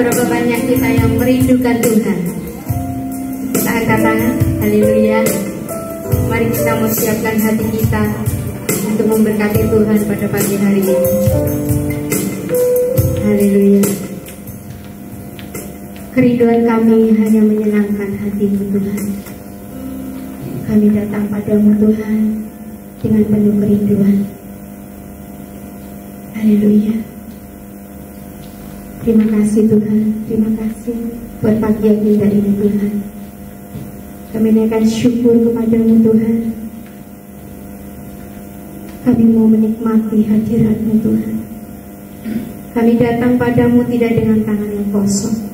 Berapa banyak kita yang merindukan Tuhan. Kita angkat tangan, haleluya. Mari kita mau siapkan hati kita untuk memberkati Tuhan pada pagi hari ini. Haleluya. Kerinduan kami hanya menyenangkan hati-Mu Tuhan. Kami datang padamu Tuhan dengan penuh kerinduan. Haleluya. Terima kasih Tuhan, terima kasih buat pagi yang indah ini Tuhan. Kami naikkan syukur kepadamu Tuhan. Kami mau menikmati hadirat-Mu Tuhan. Kami datang padamu tidak dengan tangan yang kosong.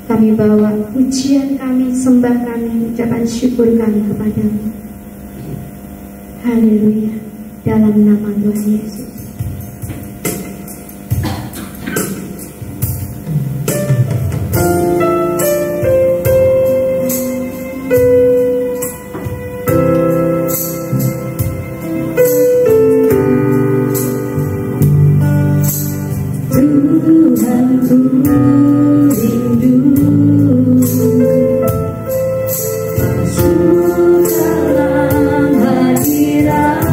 Kami bawa pujian kami, sembah kami, ucapan syukur kami kepadamu. Haleluya. Dalam nama Tuhan Yesus. Dalam hadirat-Mu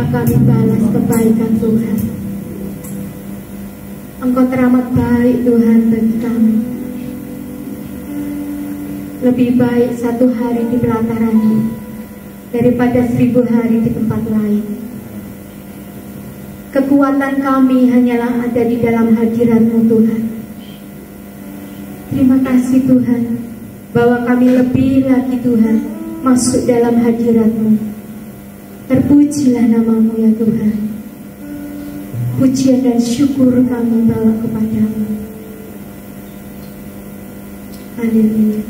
kami balas kebaikan Tuhan. Engkau teramat baik Tuhan bagi kami. Lebih baik 1 hari di pelataran-Mu daripada 1000 hari di tempat lain. Kekuatan kami hanyalah ada di dalam hadirat-Mu Tuhan. Terima kasih Tuhan, bahwa kami lebih lagi Tuhan masuk dalam hadirat-Mu. Terpujilah nama-Mu ya Tuhan. Pujian dan syukur kami bawa kepada-Mu. Haleluya.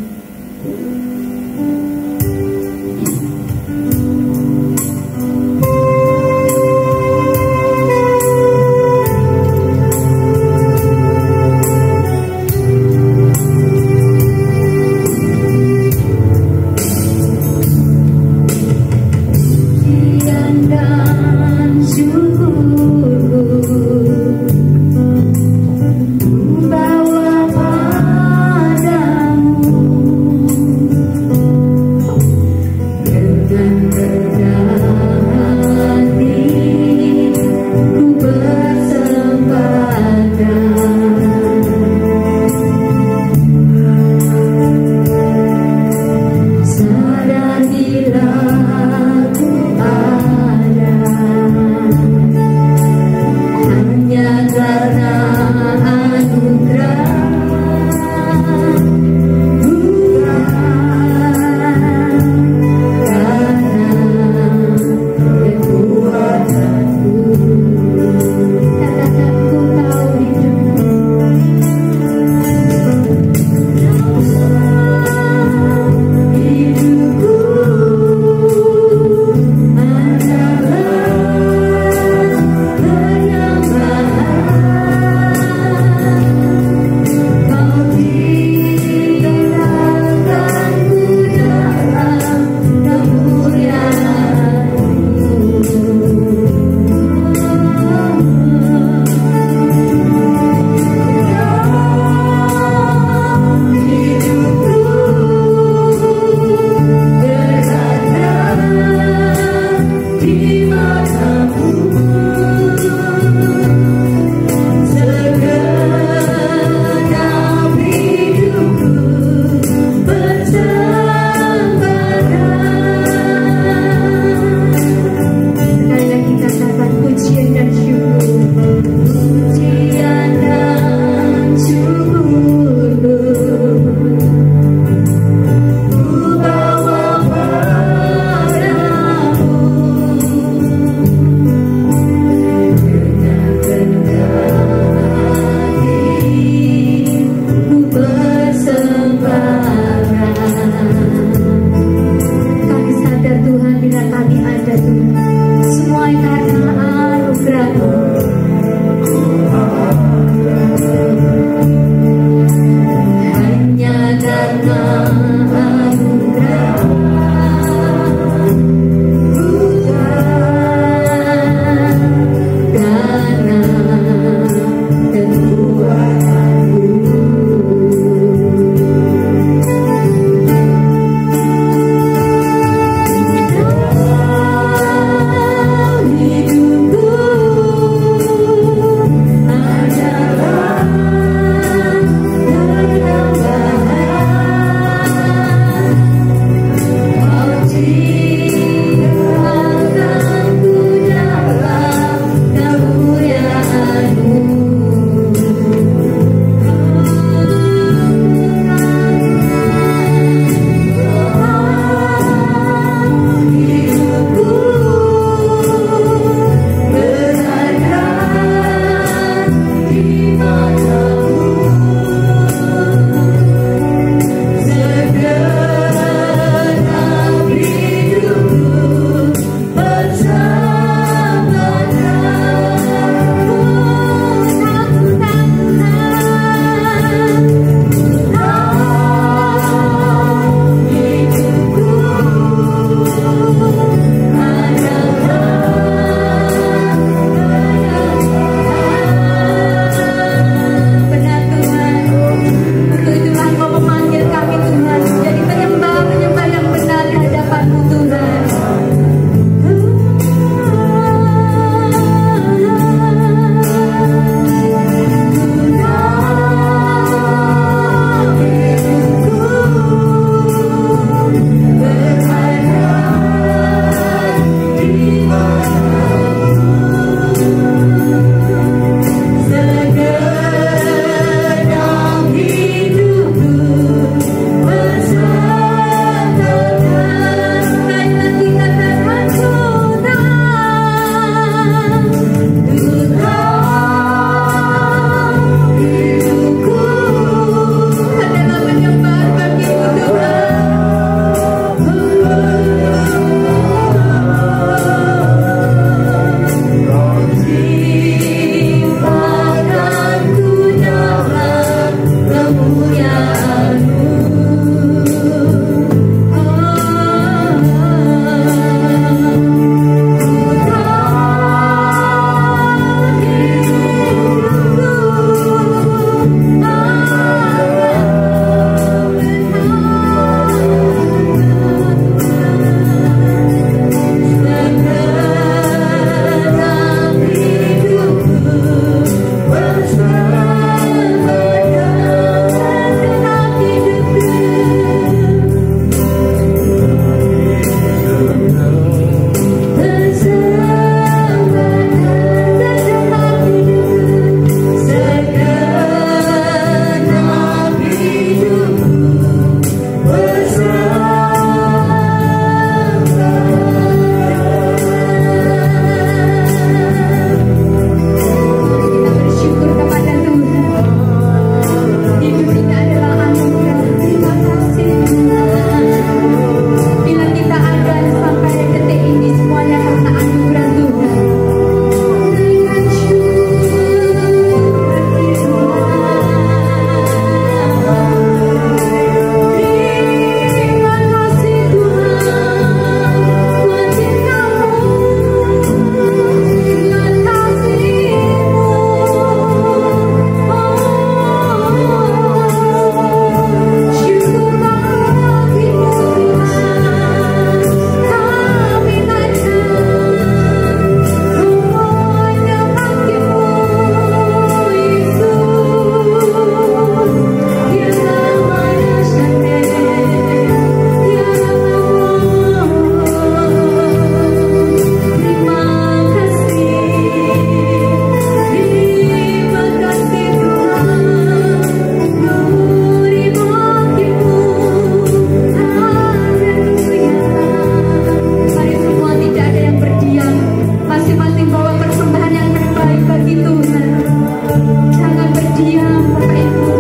diam Bapak Ibu.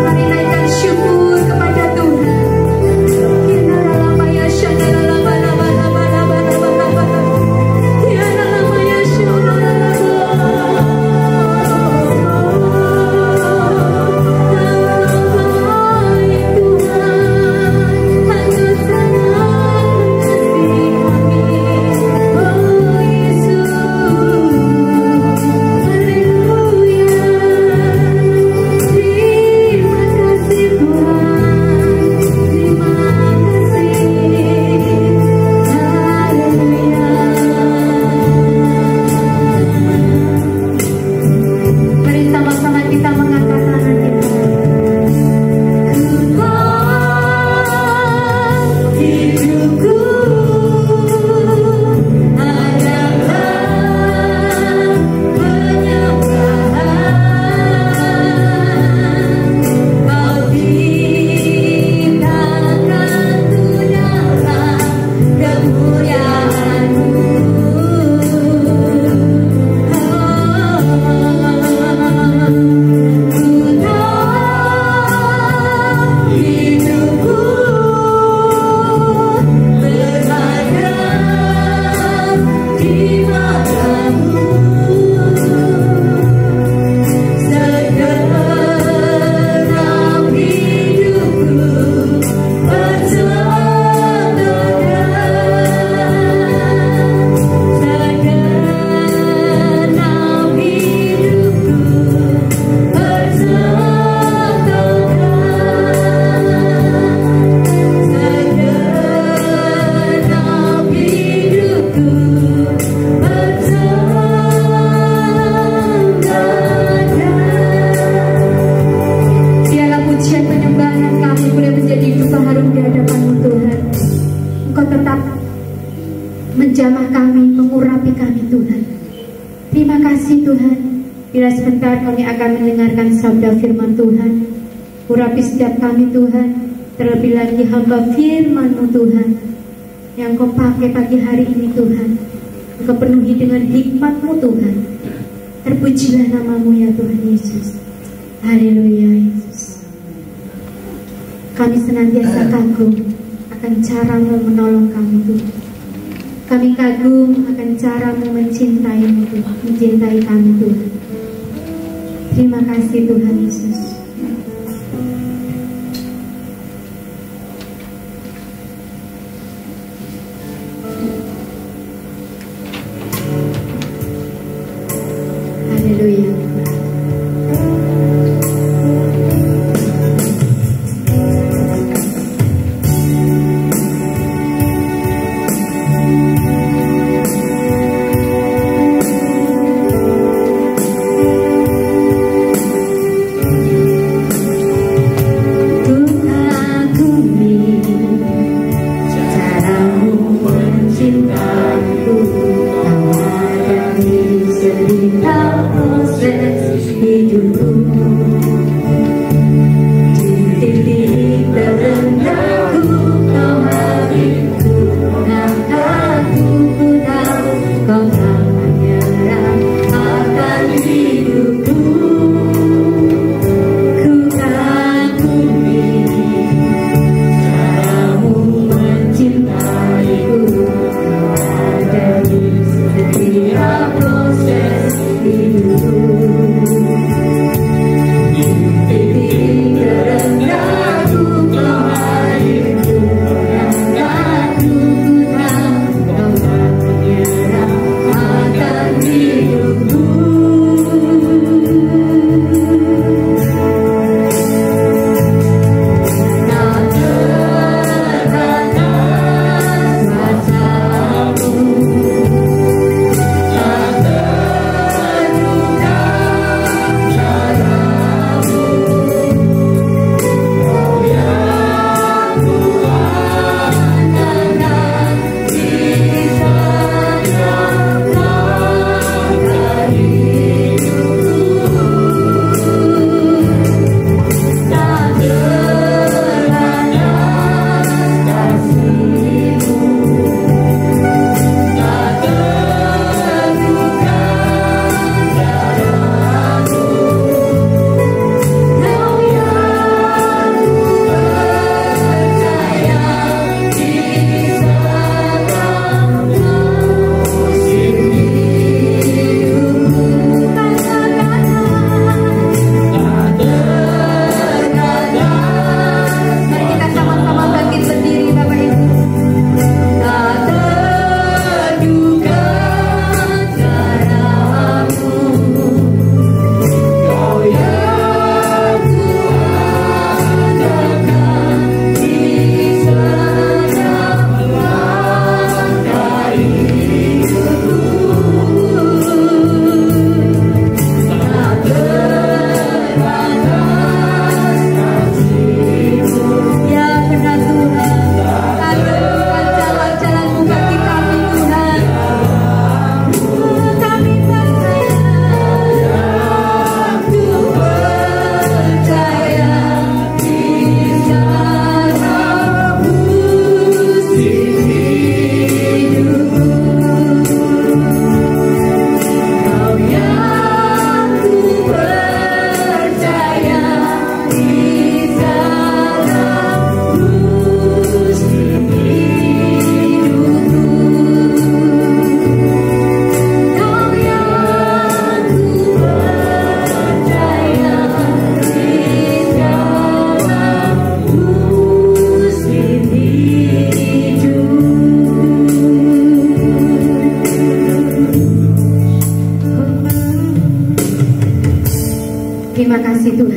Mari naikkan syukur kepada Tuhan. Menjamah kami, mengurapi kami Tuhan. Terima kasih Tuhan. Bila sebentar kami akan mendengarkan sabda firman Tuhan. Urapi setiap kami Tuhan. Terlebih lagi hamba firman-Mu Tuhan, yang Kau pakai pagi hari ini Tuhan. Engkau penuhi dengan hikmat-Mu Tuhan. Terpujilah nama-Mu ya Tuhan Yesus. Haleluya Yesus. Kami senantiasa kagum akan cara-Mu menolong kami Tuhan. Kami kagum akan cara-Mu mencintai-Mu Tuhan, mencintai kami Tuhan. Terima kasih Tuhan Yesus. Haleluya.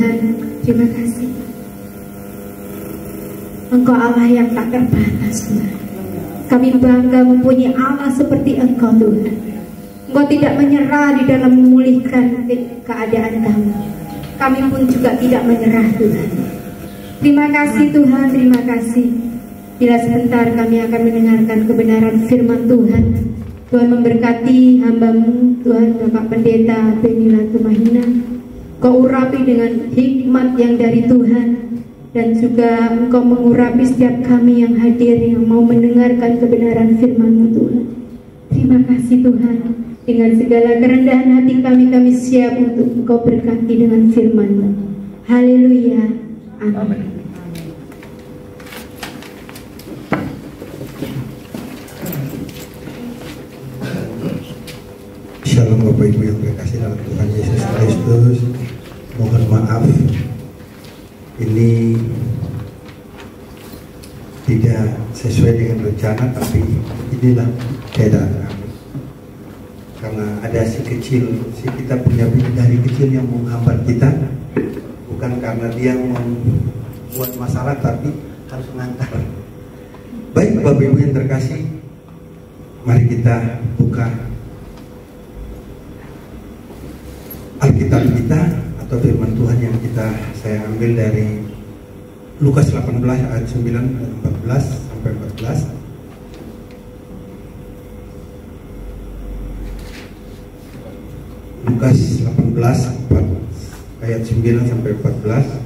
Tuhan, terima kasih. Engkau Allah yang tak terbatas, Tuhan. Kami bangga mempunyai Allah seperti Engkau, Tuhan. Engkau tidak menyerah di dalam memulihkan keadaan kami. Kami pun juga tidak menyerah, Tuhan. Terima kasih Tuhan, terima kasih. Bila sebentar kami akan mendengarkan kebenaran firman Tuhan. Tuhan memberkati hamba-Mu, Tuhan Bapak Pendeta Benila Tumahina. Kau urapi dengan hikmat yang dari Tuhan. Dan juga Engkau mengurapi setiap kami yang hadir, yang mau mendengarkan kebenaran firman-Mu, Tuhan. Terima kasih Tuhan. Dengan segala kerendahan hati kami, kami siap untuk Engkau berkati dengan firman-Mu. Haleluya. Amin. Shalom Bapak Ibu yang terkasih dalam Tuhan Yesus Kristus. Mohon maaf, ini tidak sesuai dengan rencana, tapi inilah keadaan kami. Karena ada si kita punya bidadari kecil yang menghambat kita, bukan karena dia membuat masalah, tapi harus mengantar. Baik Bapak Ibu yang terkasih, mari kita buka Alkitab kita atau firman Tuhan yang saya ambil dari Lukas 18 ayat 9 dan 14 sampai 14. Lukas 18 ayat 9 sampai 14.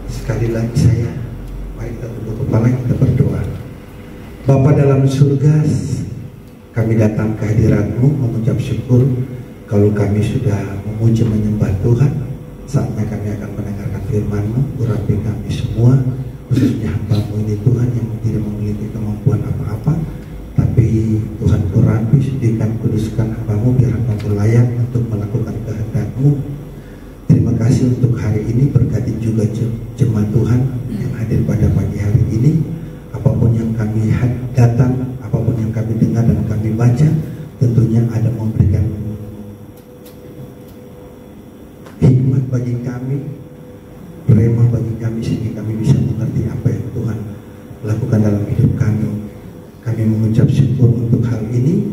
Sekali lagi mari kita tunduk kepala, kita berdoa. Bapa dalam surga, kami datang ke hadirat-Mu mengucap syukur kalau kami sudah memuji menyembah Tuhan. Saatnya kami akan mendengarkan firman-Mu. Urapi kami semua, khususnya hamba-Mu ini Tuhan yang tidak memiliki kemampuan apa-apa, tapi Tuhan urapi, sucikan, kuduskan hamba-Mu biar hamba-Mu layak untuk melakukan kehendak-Mu. Terima kasih untuk hari ini. Berkati juga jemaat Tuhan yang hadir pada pagi hari ini. Apapun yang kami datang, apapun yang kami dengar dan kami baca, tentunya ada memberikan hikmat bagi kami, rema bagi kami, sehingga kami bisa mengerti apa yang Tuhan lakukan dalam hidup kami. Kami mengucap syukur untuk hal ini.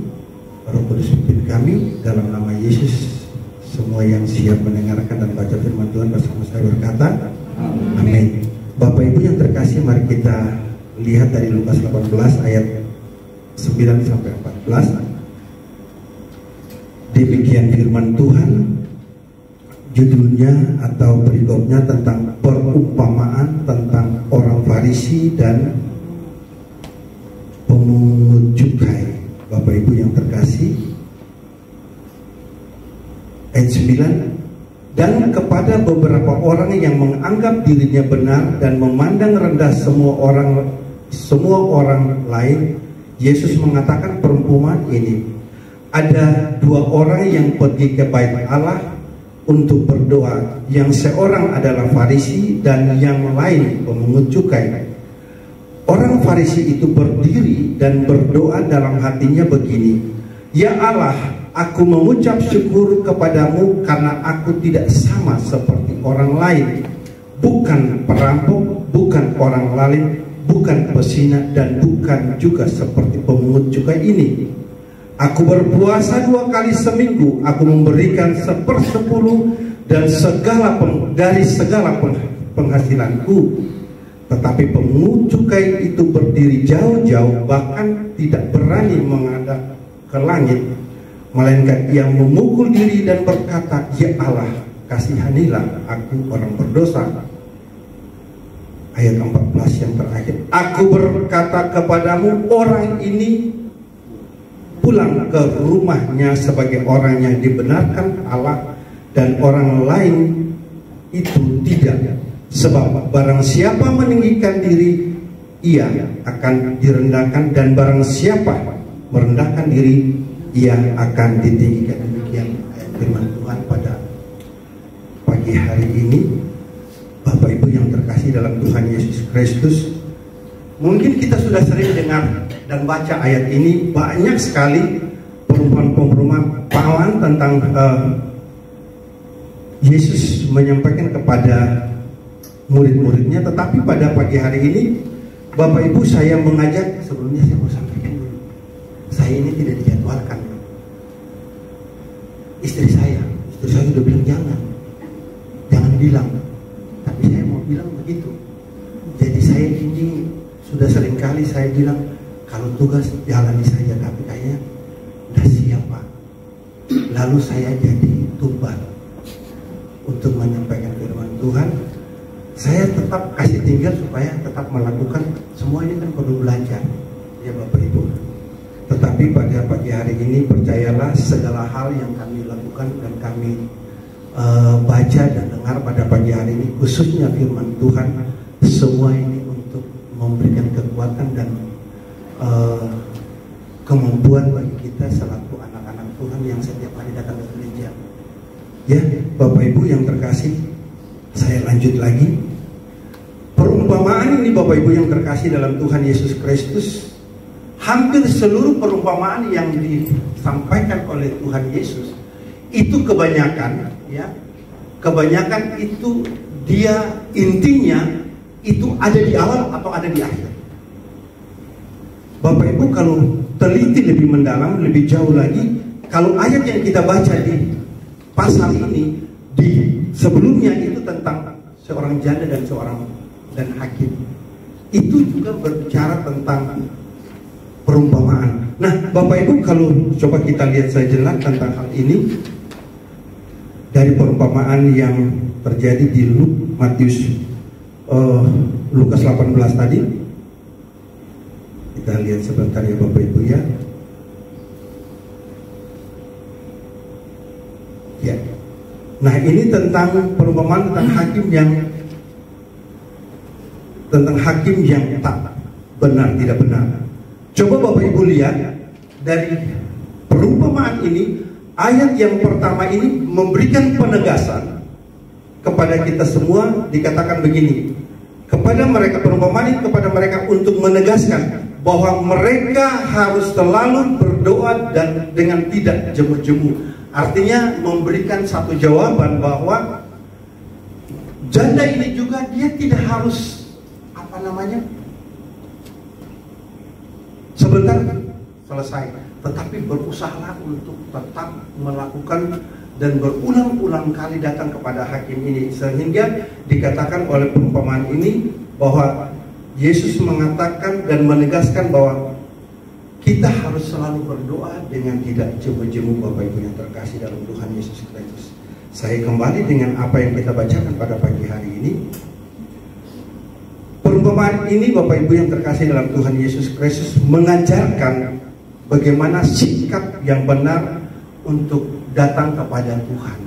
Roh Kudus pimpin kami dalam nama Yesus. Semua yang siap mendengarkan dan baca firman Tuhan bersama saya berkata amin. Bapak Ibu yang terkasih, mari kita lihat dari Lukas 18 ayat 9 sampai 14. Demikian firman Tuhan. Judulnya atau perikopnya tentang perumpamaan tentang orang Farisi dan pemungut cukai. Bapak Ibu yang terkasih, ayat 9. Dan kepada beberapa orang yang menganggap dirinya benar dan memandang rendah semua orang lain, Yesus mengatakan perumpamaan ini. Ada dua orang yang pergi ke bait Allah untuk berdoa, yang seorang adalah Farisi dan yang lain pemungut cukai. Orang Farisi itu berdiri dan berdoa dalam hatinya begini, Ya Allah, aku mengucap syukur kepadamu karena aku tidak sama seperti orang lain, bukan perampok, bukan orang lain, bukan pezina, dan bukan juga seperti pemungut cukai ini. Aku berpuasa 2 kali seminggu, aku memberikan 1/10 dan dari segala penghasilanku. Tetapi pemungut cukai itu berdiri jauh-jauh, bahkan tidak berani menghadap ke langit, melainkan ia memukul diri dan berkata, Ya Allah, kasihanilah aku orang berdosa. Ayat 14 yang terakhir, aku berkata kepadamu, orang ini pulang ke rumahnya sebagai orang yang dibenarkan Allah, dan orang lain itu tidak. Sebab barang siapa meninggikan diri, ia akan direndahkan, dan barang siapa merendahkan diri, ia akan ditinggikan. Demikian firman Tuhan pada pagi hari ini. Bapak Ibu yang terkasih dalam Tuhan Yesus Kristus, mungkin kita sudah sering dengar dan baca ayat ini. Banyak sekali perumpamaan Pak Alan tentang Yesus menyampaikan kepada murid-muridnya. Tetapi pada pagi hari ini Bapak Ibu, saya mengajak, sebelumnya saya mau sampaikan dulu, saya ini tidak dijadwalkan. Istri saya sudah bilang jangan bilang, tapi saya mau bilang begitu. Jadi saya ini sudah seringkali saya bilang, kalau tugas jalani saja, tapi kayaknya udah siap Pak. Lalu saya jadi tumbal untuk menyampaikan firman Tuhan. Saya tetap kasih tinggal supaya tetap melakukan. Semua ini kan perlu belajar, ya Bapak Ibu. Tetapi pada pagi hari ini percayalah, segala hal yang kami lakukan dan kami baca dan dengar pada pagi hari ini, khususnya firman Tuhan, semua ini untuk memberikan kekuatan dan kemampuan bagi kita selaku anak-anak Tuhan yang setiap hari datang ke gereja. Ya Bapak Ibu yang terkasih, saya lanjut lagi. Perumpamaan ini Bapak Ibu yang terkasih dalam Tuhan Yesus Kristus, hampir seluruh perumpamaan yang disampaikan oleh Tuhan Yesus itu kebanyakan itu dia intinya itu ada di awal atau ada di akhir. Bapak Ibu kalau teliti lebih mendalam, lebih jauh lagi, kalau ayat yang kita baca di pasal ini, di sebelumnya itu tentang seorang janda dan hakim, itu juga berbicara tentang perumpamaan. Nah Bapak Ibu, kalau coba kita lihat sejenak tentang hal ini dari perumpamaan yang terjadi di Lukas 18 tadi, kita lihat sebentar ya Bapak Ibu ya. Ya. Nah ini tentang perumpamaan tentang hakim yang tak benar, tidak benar. Coba Bapak Ibu lihat dari perumpamaan ini, ayat yang pertama ini memberikan penegasan kepada kita semua. Dikatakan begini, kepada mereka, perumpamaan ini kepada mereka untuk menegaskan bahwa mereka harus selalu berdoa dan dengan tidak jemu-jemu. Artinya memberikan satu jawaban bahwa janda ini juga dia tidak harus sebentar selesai, tetapi berusaha untuk tetap melakukan dan berulang-ulang kali datang kepada hakim ini, sehingga dikatakan oleh perumpamaan ini bahwa Yesus mengatakan dan menegaskan bahwa kita harus selalu berdoa dengan tidak jemu-jemu. Bapak Ibu yang terkasih dalam Tuhan Yesus Kristus, saya kembali dengan apa yang kita bacakan pada pagi hari ini. Perumpamaan ini Bapak Ibu yang terkasih dalam Tuhan Yesus Kristus mengajarkan bagaimana sikap yang benar untuk datang kepada Tuhan.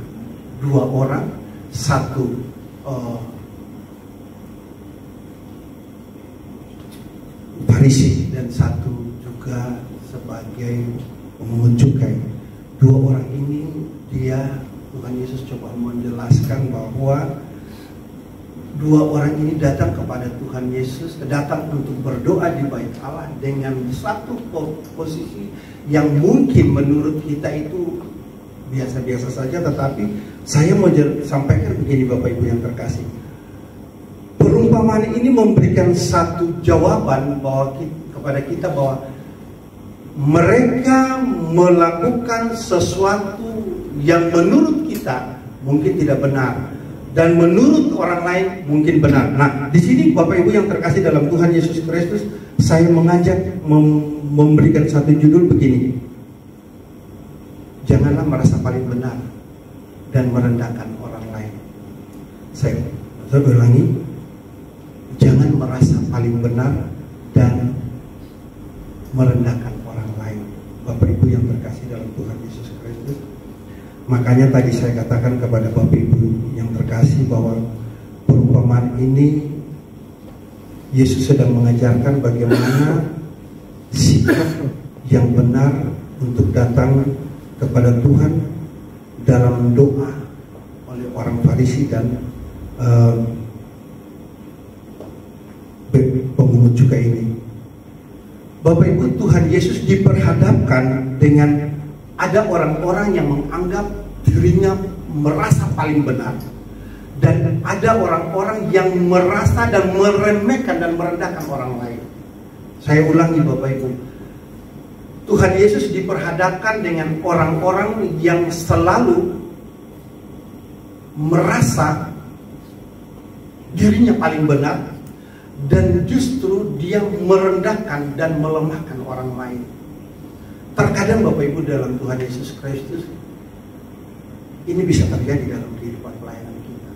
Dua orang, satu Farisi dan satu juga sebagai pemungut cukai. Dua orang ini Tuhan Yesus coba menjelaskan bahwa dua orang ini datang kepada Tuhan Yesus, datang untuk berdoa di bait Allah dengan satu posisi yang mungkin menurut kita itu biasa-biasa saja, tetapi saya mau sampaikan begini Bapak Ibu yang terkasih. Perumpamaan ini memberikan satu jawaban kepada kita bahwa mereka melakukan sesuatu yang menurut kita mungkin tidak benar dan menurut orang lain mungkin benar. Nah, di sini Bapak Ibu yang terkasih dalam Tuhan Yesus Kristus, saya mengajak memberikan satu judul begini: janganlah merasa paling benar dan merendahkan orang lain. Saya ulangi, jangan merasa paling benar dan merendahkan orang lain. Bapak Ibu yang terkasih dalam Tuhan Yesus Kristus, makanya tadi saya katakan kepada Bapak Ibu yang terkasih bahwa perumpamaan ini Yesus sedang mengajarkan bagaimana sikap yang benar untuk datang kepada Tuhan dalam doa oleh orang Farisi dan pemungut cukai ini. Bapak Ibu, Tuhan Yesus diperhadapkan dengan ada orang-orang yang menganggap dirinya merasa paling benar, dan ada orang-orang yang merasa dan meremehkan dan merendahkan orang lain. Saya ulangi Bapak Ibu, Tuhan Yesus diperhadapkan dengan orang-orang yang selalu merasa dirinya paling benar, dan justru dia merendahkan dan melemahkan orang lain. Terkadang Bapak Ibu dalam Tuhan Yesus Kristus, ini bisa terjadi dalam kehidupan pelayanan kita.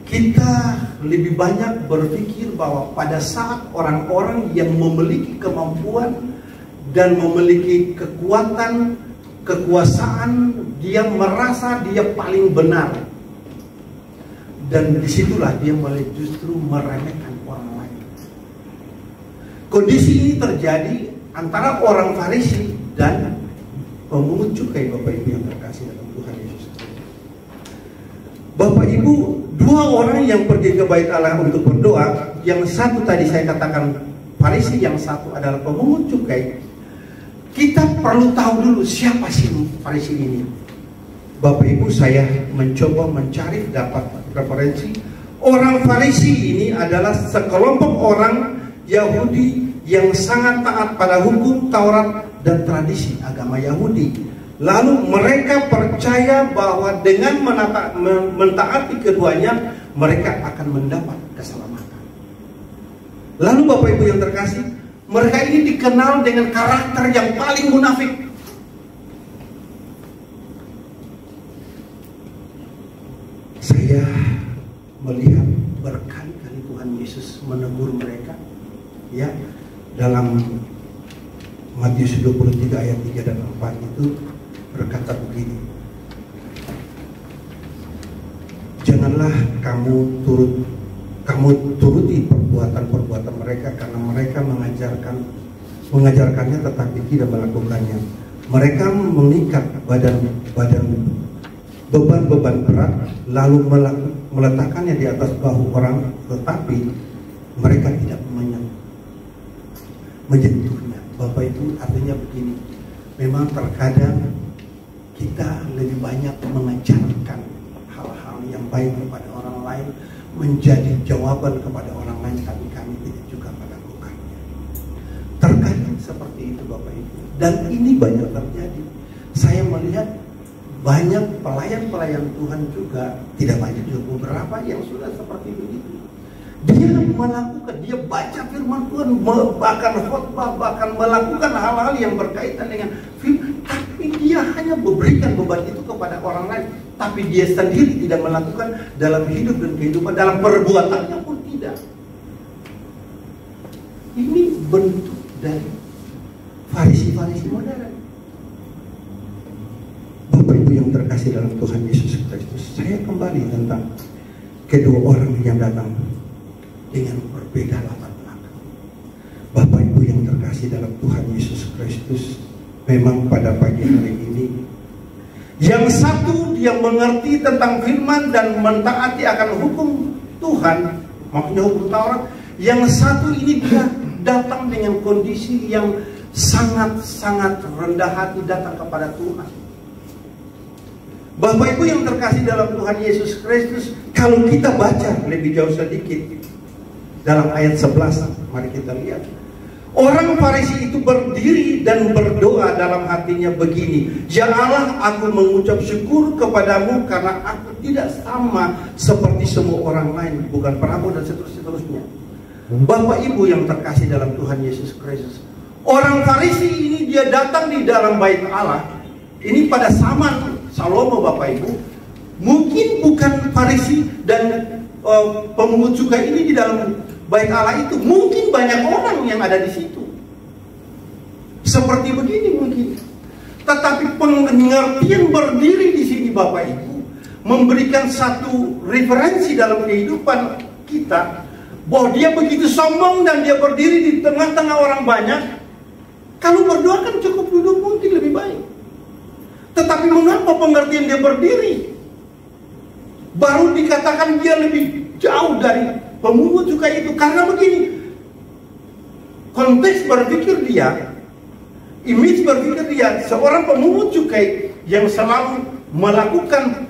Kita lebih banyak berpikir bahwa pada saat orang-orang yang memiliki kemampuan dan memiliki kekuatan, kekuasaan, dia merasa dia paling benar. Dan disitulah dia mulai justru meremehkan orang lain. Kondisi ini terjadi antara orang Farisi dan pemungut cukai, Bapak Ibu yang terkasih dalam Tuhan Yesus. Bapak Ibu, dua orang yang pergi ke bait Allah untuk berdoa, yang satu tadi saya katakan Farisi, yang satu adalah pemungut cukai. Kita perlu tahu dulu siapa sih Farisi ini. Bapak Ibu, saya mencoba mencari dapat referensi. Orang Farisi ini adalah sekelompok orang Yahudi yang sangat taat pada hukum Taurat dan tradisi agama Yahudi. Lalu mereka percaya bahwa dengan mentaati keduanya, mereka akan mendapat keselamatan. Lalu Bapak Ibu yang terkasih, mereka ini dikenal dengan karakter yang paling munafik. Saya melihat berkali-kali Tuhan Yesus menegur mereka, ya, dalam Matius 23 ayat 3 dan 4 itu berkata begini, janganlah kamu turuti perbuatan-perbuatan mereka, karena mereka mengajarkannya tetapi tidak melakukannya. Mereka mengikat beban-beban berat lalu meletakkannya di atas bahu orang, tetapi mereka tidak menyentuhnya. Bapak Ibu, artinya begini, memang terkadang kita lebih banyak mengajarkan hal-hal yang baik kepada orang lain, menjadi jawaban kepada orang lain, tapi kami tidak juga melakukannya. Terkadang seperti itu Bapak Ibu, dan ini banyak terjadi. Saya melihat banyak pelayan-pelayan Tuhan juga, tidak banyak juga, beberapa yang sudah seperti begitu. Dia melakukan, dia baca firman Tuhan, bahkan khotbah, bahkan melakukan hal-hal yang berkaitan dengan firman, tapi dia hanya memberikan beban itu kepada orang lain, tapi dia sendiri tidak melakukan dalam hidup dan kehidupan, dalam perbuatannya pun tidak. Ini bentuk dari Farisi-Farisi modern. Bapak Ibu yang terkasih dalam Tuhan Yesus Kristus, saya kembali tentang kedua orang yang datang dengan berbeda latar belakang. Bapak Ibu yang terkasih dalam Tuhan Yesus Kristus, memang pada pagi hari ini, yang satu dia mengerti tentang firman dan mentaati akan hukum Tuhan, maksudnya hukum Taurat. Yang satu ini dia datang dengan kondisi yang sangat-sangat rendah hati, datang kepada Tuhan. Bapak Ibu yang terkasih dalam Tuhan Yesus Kristus, kalau kita baca lebih jauh sedikit dalam ayat 11, mari kita lihat. Orang Farisi itu berdiri dan berdoa dalam hatinya begini, ya Allah, aku mengucap syukur kepadamu karena aku tidak sama seperti semua orang lain, bukan perampok dan seterusnya. Bapak Ibu yang terkasih dalam Tuhan Yesus Kristus, orang Farisi ini dia datang di dalam bait Allah. Ini pada zaman Salomo Bapak Ibu, mungkin bukan Farisi dan pemungut cukai ini di dalam bait Allah itu, mungkin banyak orang yang ada di situ. Seperti begini mungkin. Tetapi pengertian berdiri di sini Bapak Ibu memberikan satu referensi dalam kehidupan kita, bahwa dia begitu sombong dan dia berdiri di tengah-tengah orang banyak. Kalau berdoa kan cukup duduk mungkin lebih baik. Tetapi mengapa pengertian dia berdiri? Baru dikatakan dia lebih jauh dari pemungut cukai itu. Karena begini, konteks berpikir dia image berpikir dia seorang pemungut cukai yang selalu melakukan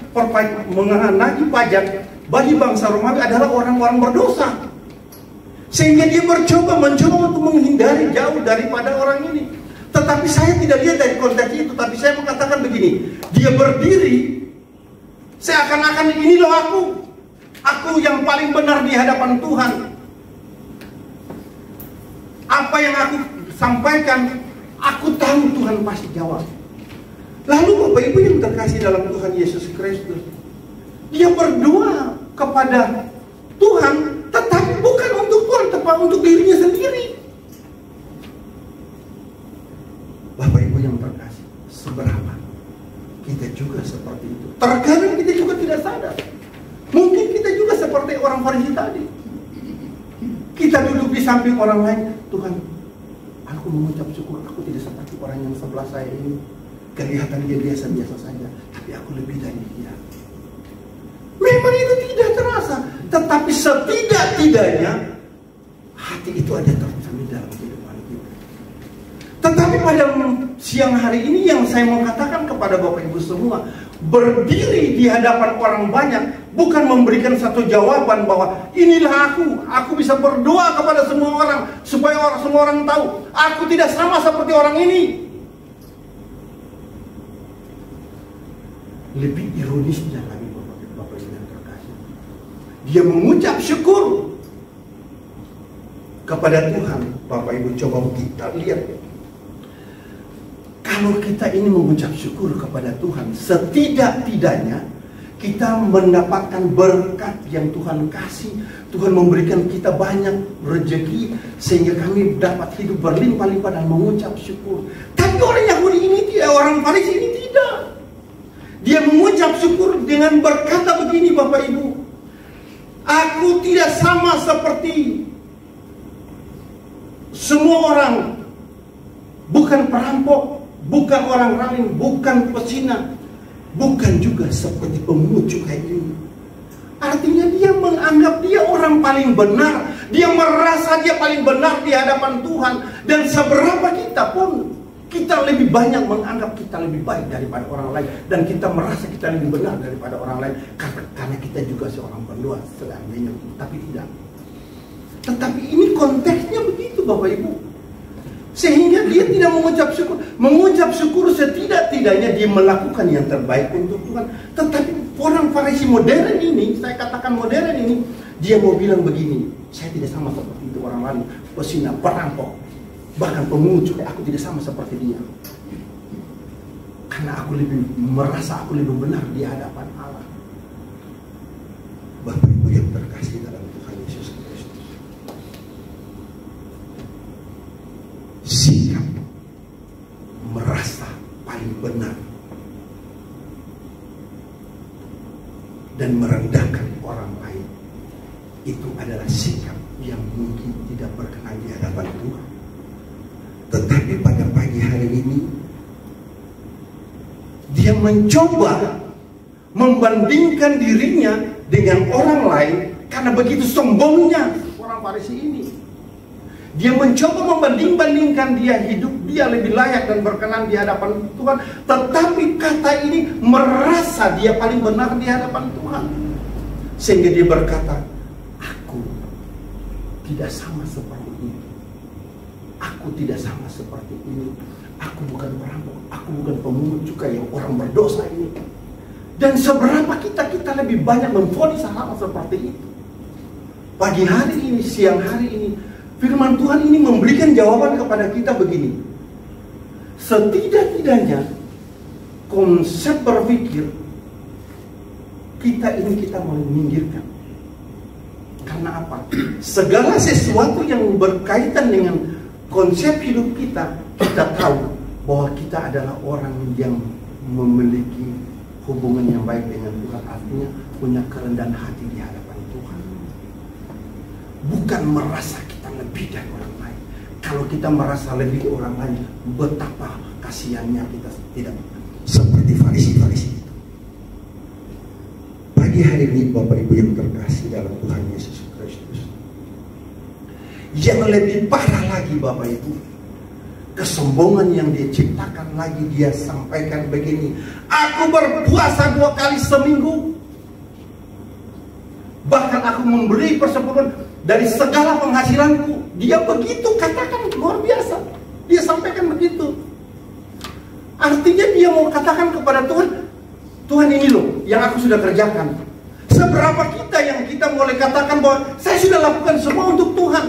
menagih pajak bagi bangsa Romawi adalah orang-orang berdosa. Sehingga dia mencoba untuk menghindari jauh daripada orang ini. Tetapi saya tidak lihat dari konteks itu, tapi saya mengatakan begini, dia berdiri seakan-akan ini loh aku yang paling benar di hadapan Tuhan. Apa yang aku sampaikan, aku tahu Tuhan pasti jawab. Lalu Bapak Ibu yang terkasih dalam Tuhan Yesus Kristus, dia berdoa kepada Tuhan, tetapi bukan untuk Tuhan, tetapi untuk dirinya sendiri. Bapak Ibu yang terkasih, seberapa kita juga seperti itu. Terkadang kita juga tidak sadar. Mungkin kita juga seperti orang Farisi tadi. Kita duduk di samping orang lain, Tuhan, aku mengucap syukur, aku tidak seperti orang yang sebelah saya ini. Kelihatan dia biasa-biasa saja, tapi aku lebih dari dia. Memang itu tidak terasa, tetapi setidak-tidaknya hati itu ada tercermin dalam kehidupan kita. Tetapi pada siang hari ini yang saya mau katakan kepada Bapak Ibu semua, berdiri di hadapan orang banyak bukan memberikan satu jawaban bahwa inilah aku bisa berdoa kepada semua orang supaya semua orang tahu aku tidak sama seperti orang ini. Lebih ironisnya lagi Bapak Ibu yang terkasih, dia mengucap syukur kepada Tuhan. Bapak Ibu coba kita lihat, kalau kita ini mengucap syukur kepada Tuhan, setidak-tidaknya kita mendapatkan berkat yang Tuhan kasih. Tuhan memberikan kita banyak rezeki sehingga kami dapat hidup berlimpah-limpah dan mengucap syukur. Tapi orang Yahudi ini tidak, orang Farisi ini tidak. Dia mengucap syukur dengan berkata begini, Bapak Ibu, aku tidak sama seperti semua orang, bukan perampok, bukan orang lain, bukan pezina, bukan juga seperti pemungut cukai ini. Artinya dia menganggap dia orang paling benar, dia merasa dia paling benar di hadapan Tuhan. Dan seberapa kita pun, kita lebih banyak menganggap kita lebih baik daripada orang lain, dan kita merasa kita lebih benar daripada orang lain karena kita juga seorang pendoa seandainya, tapi tidak. Tetapi ini konteksnya begitu Bapak Ibu, sehingga dia tidak mengucap syukur. Mengucap syukur setidak-tidaknya dia melakukan yang terbaik untuk Tuhan. Tetapi orang Farisi modern ini, saya katakan modern ini, dia mau bilang begini, saya tidak sama seperti itu orang lain, pezina, perampok, bahkan pemungut cukai, aku tidak sama seperti dia. Karena aku merasa aku lebih benar di hadapan Allah. Bapak Ibu yang terkasih dalam Tuhan Yesus Kristus, sikap merasa paling benar dan merendahkan orang lain, itu adalah sikap yang mungkin tidak berkenan di hadapan Tuhan. Tetapi pada pagi hari ini dia mencoba membandingkan dirinya dengan orang lain karena begitu sombongnya orang Farisi ini. Dia mencoba membanding-bandingkan hidup dia lebih layak dan berkenan di hadapan Tuhan. Tetapi kata ini merasa dia paling benar di hadapan Tuhan. Sehingga dia berkata, aku tidak sama seperti ini. Aku tidak sama seperti ini. Aku bukan perampok, aku bukan pemungut cukai yang orang berdosa ini. Dan seberapa kita lebih banyak memvonis hal seperti itu. Pagi hari ini, siang hari ini, firman Tuhan ini memberikan jawaban kepada kita begini. Setidak-tidaknya konsep berpikir kita mau minggirkan. Karena apa? Segala sesuatu yang berkaitan dengan konsep hidup kita tahu bahwa kita adalah orang yang memiliki hubungan yang baik dengan Tuhan. Artinya punya kerendahan hati di hadapan Tuhan. Bukan merasa kita lebih dari orang lain. Kalau kita merasa lebih dari orang lain, betapa kasihannya kita tidak seperti Farisi-Farisi itu. Pagi hari ini Bapak Ibu yang terkasih dalam Tuhan Yesus Kristus, yang lebih parah lagi Bapak Ibu, kesombongan yang dia ciptakan lagi, dia sampaikan begini, aku berpuasa 2 kali seminggu, bahkan aku memberi persepuluhan dari segala penghasilanku. Dia begitu katakan, luar biasa. Dia sampaikan begitu. Artinya dia mau katakan kepada Tuhan, Tuhan ini loh yang aku sudah kerjakan. Seberapa kita yang kita boleh katakan bahwa saya sudah lakukan semua untuk Tuhan.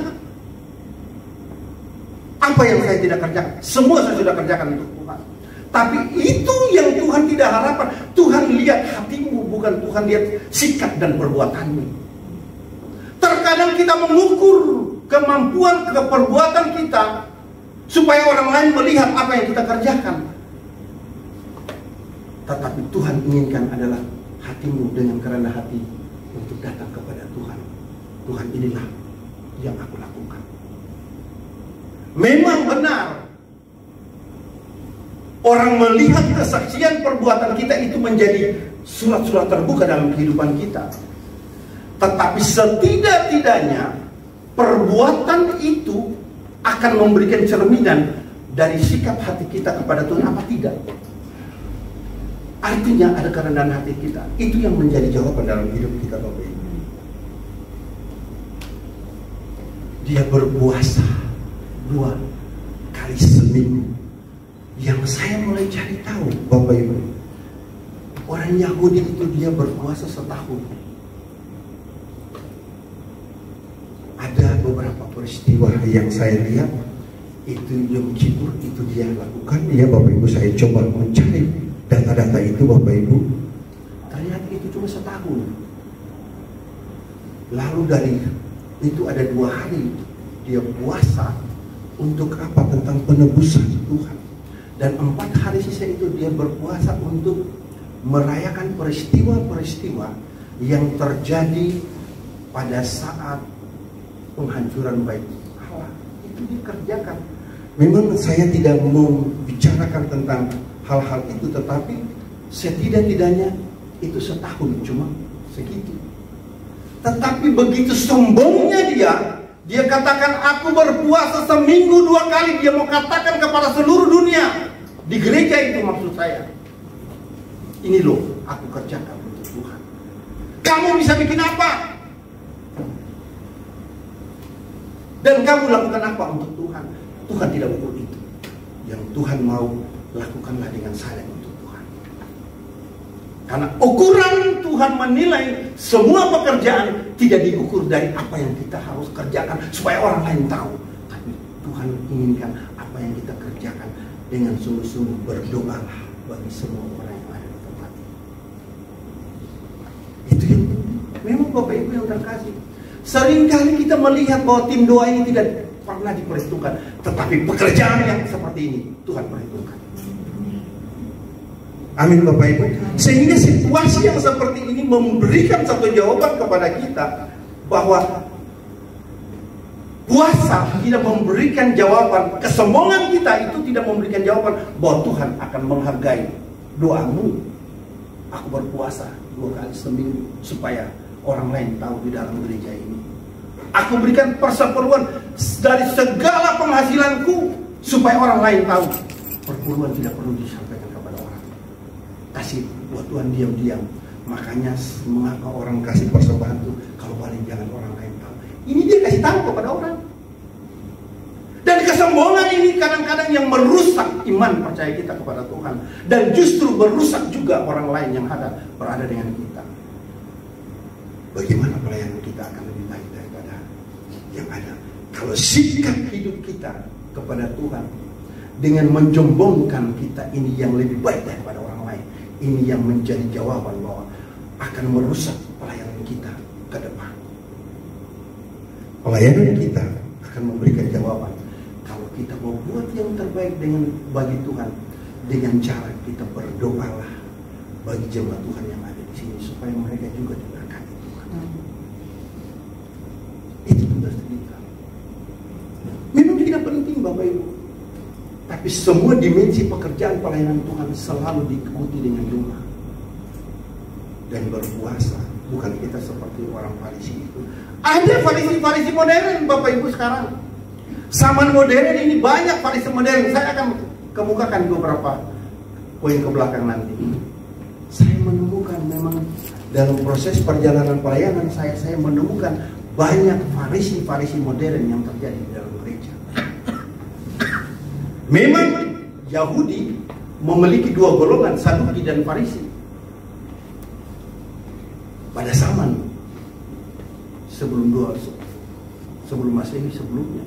Apa yang saya tidak kerjakan? Semua saya sudah kerjakan untuk Tuhan. Tapi itu yang Tuhan tidak harapkan. Tuhan lihat hatimu, bukan Tuhan lihat sikap dan perbuatanmu. Terkadang kita mengukur kemampuan perbuatan kita supaya orang lain melihat apa yang kita kerjakan. Tetapi Tuhan inginkan adalah hatimu dengan kerendah hati untuk datang kepada Tuhan. Tuhan, inilah yang aku lakukan. Memang benar, orang melihat kesaksian perbuatan kita itu menjadi surat-surat terbuka dalam kehidupan kita. Tetapi setidak-tidaknya perbuatan itu akan memberikan cerminan dari sikap hati kita kepada Tuhan apa tidak. Artinya ada kerendahan hati kita. Itu yang menjadi jawaban dalam hidup kita, Bapak Ibu. Dia berpuasa 2 kali seminggu. Yang saya mulai cari tahu, Bapak Ibu, orang Yahudi itu dia berpuasa setahun. Ada beberapa peristiwa yang saya lihat, itu Yom Kippur itu dia lakukan. Ya Bapak Ibu, saya coba mencari data-data itu, Bapak Ibu. Ternyata itu cuma setahun. Lalu dari itu ada 2 hari dia puasa untuk apa? Tentang penebusan Tuhan. Dan 4 hari sisa itu dia berpuasa untuk merayakan peristiwa-peristiwa yang terjadi pada saat penghancuran bait Allah. Itu dikerjakan. Memang saya tidak mau bicarakan tentang hal-hal itu, tetapi setidak-tidaknya itu setahun cuma segitu. Tetapi begitu sombongnya dia katakan aku berpuasa seminggu 2 kali. Dia mau katakan kepada seluruh dunia, di gereja itu maksud saya, ini loh aku kerjakan untuk Tuhan. Kamu bisa bikin apa? Dan kamu lakukan apa untuk Tuhan? Tuhan tidak ukur itu. Yang Tuhan mau, lakukanlah dengan sayang untuk Tuhan. Karena ukuran Tuhan menilai semua pekerjaan tidak diukur dari apa yang kita harus kerjakan supaya orang lain tahu. Tapi Tuhan inginkan apa yang kita kerjakan dengan sungguh-sungguh berdoalah bagi semua orang yang ada di tempat ini. Itu yang memang Bapak Ibu yang terkasih. Seringkali kita melihat bahwa tim doa ini tidak pernah diperhitungkan, tetapi pekerjaan yang seperti ini Tuhan perhitungkan. Amin Bapak Ibu. Sehingga situasi yang seperti ini memberikan satu jawaban kepada kita bahwa puasa tidak memberikan jawaban, kesombongan kita itu tidak memberikan jawaban bahwa Tuhan akan menghargai doamu. Aku berpuasa 2 kali seminggu supaya orang lain tahu di dalam gereja ini. Aku berikan persepuluhan dari segala penghasilanku supaya orang lain tahu. Perpuluhan tidak perlu disampaikan kepada orang. Kasih buat Tuhan diam-diam. Makanya mengapa orang kasih persembahan itu kalau paling jangan orang lain tahu. Ini dia kasih tahu kepada orang. Dan kesombongan ini kadang-kadang yang merusak iman percaya kita kepada Tuhan. Dan justru merusak juga orang lain yang berada dengan kita. Bagaimana pelayanan kita akan lebih baik daripada yang ada kalau sikap hidup kita kepada Tuhan dengan menjombongkan kita ini yang lebih baik daripada orang lain. Ini yang menjadi jawaban bahwa akan merusak pelayanan kita ke depan. Pelayanan kita akan memberikan jawaban kalau kita mau buat yang terbaik bagi Tuhan dengan cara kita berdoalah bagi jemaat Tuhan yang ada di sini supaya mereka juga diberkati. Itu tugas kita. Memang tidak penting Bapak Ibu, tapi semua dimensi pekerjaan pelayanan Tuhan selalu diikuti dengan doa dan berpuasa. Bukan kita seperti orang Farisi itu. Ada Farisi modern Bapak Ibu sekarang. Zaman modern ini banyak Farisi modern. Saya akan kemukakan beberapa poin ke belakang nanti. Saya menemukan memang dalam proses perjalanan pelayanan saya menemukan banyak Farisi modern yang terjadi di dalam gereja. Memang Yahudi memiliki dua golongan, Saduki dan Farisi. Pada zaman sebelum Masehi sebelumnya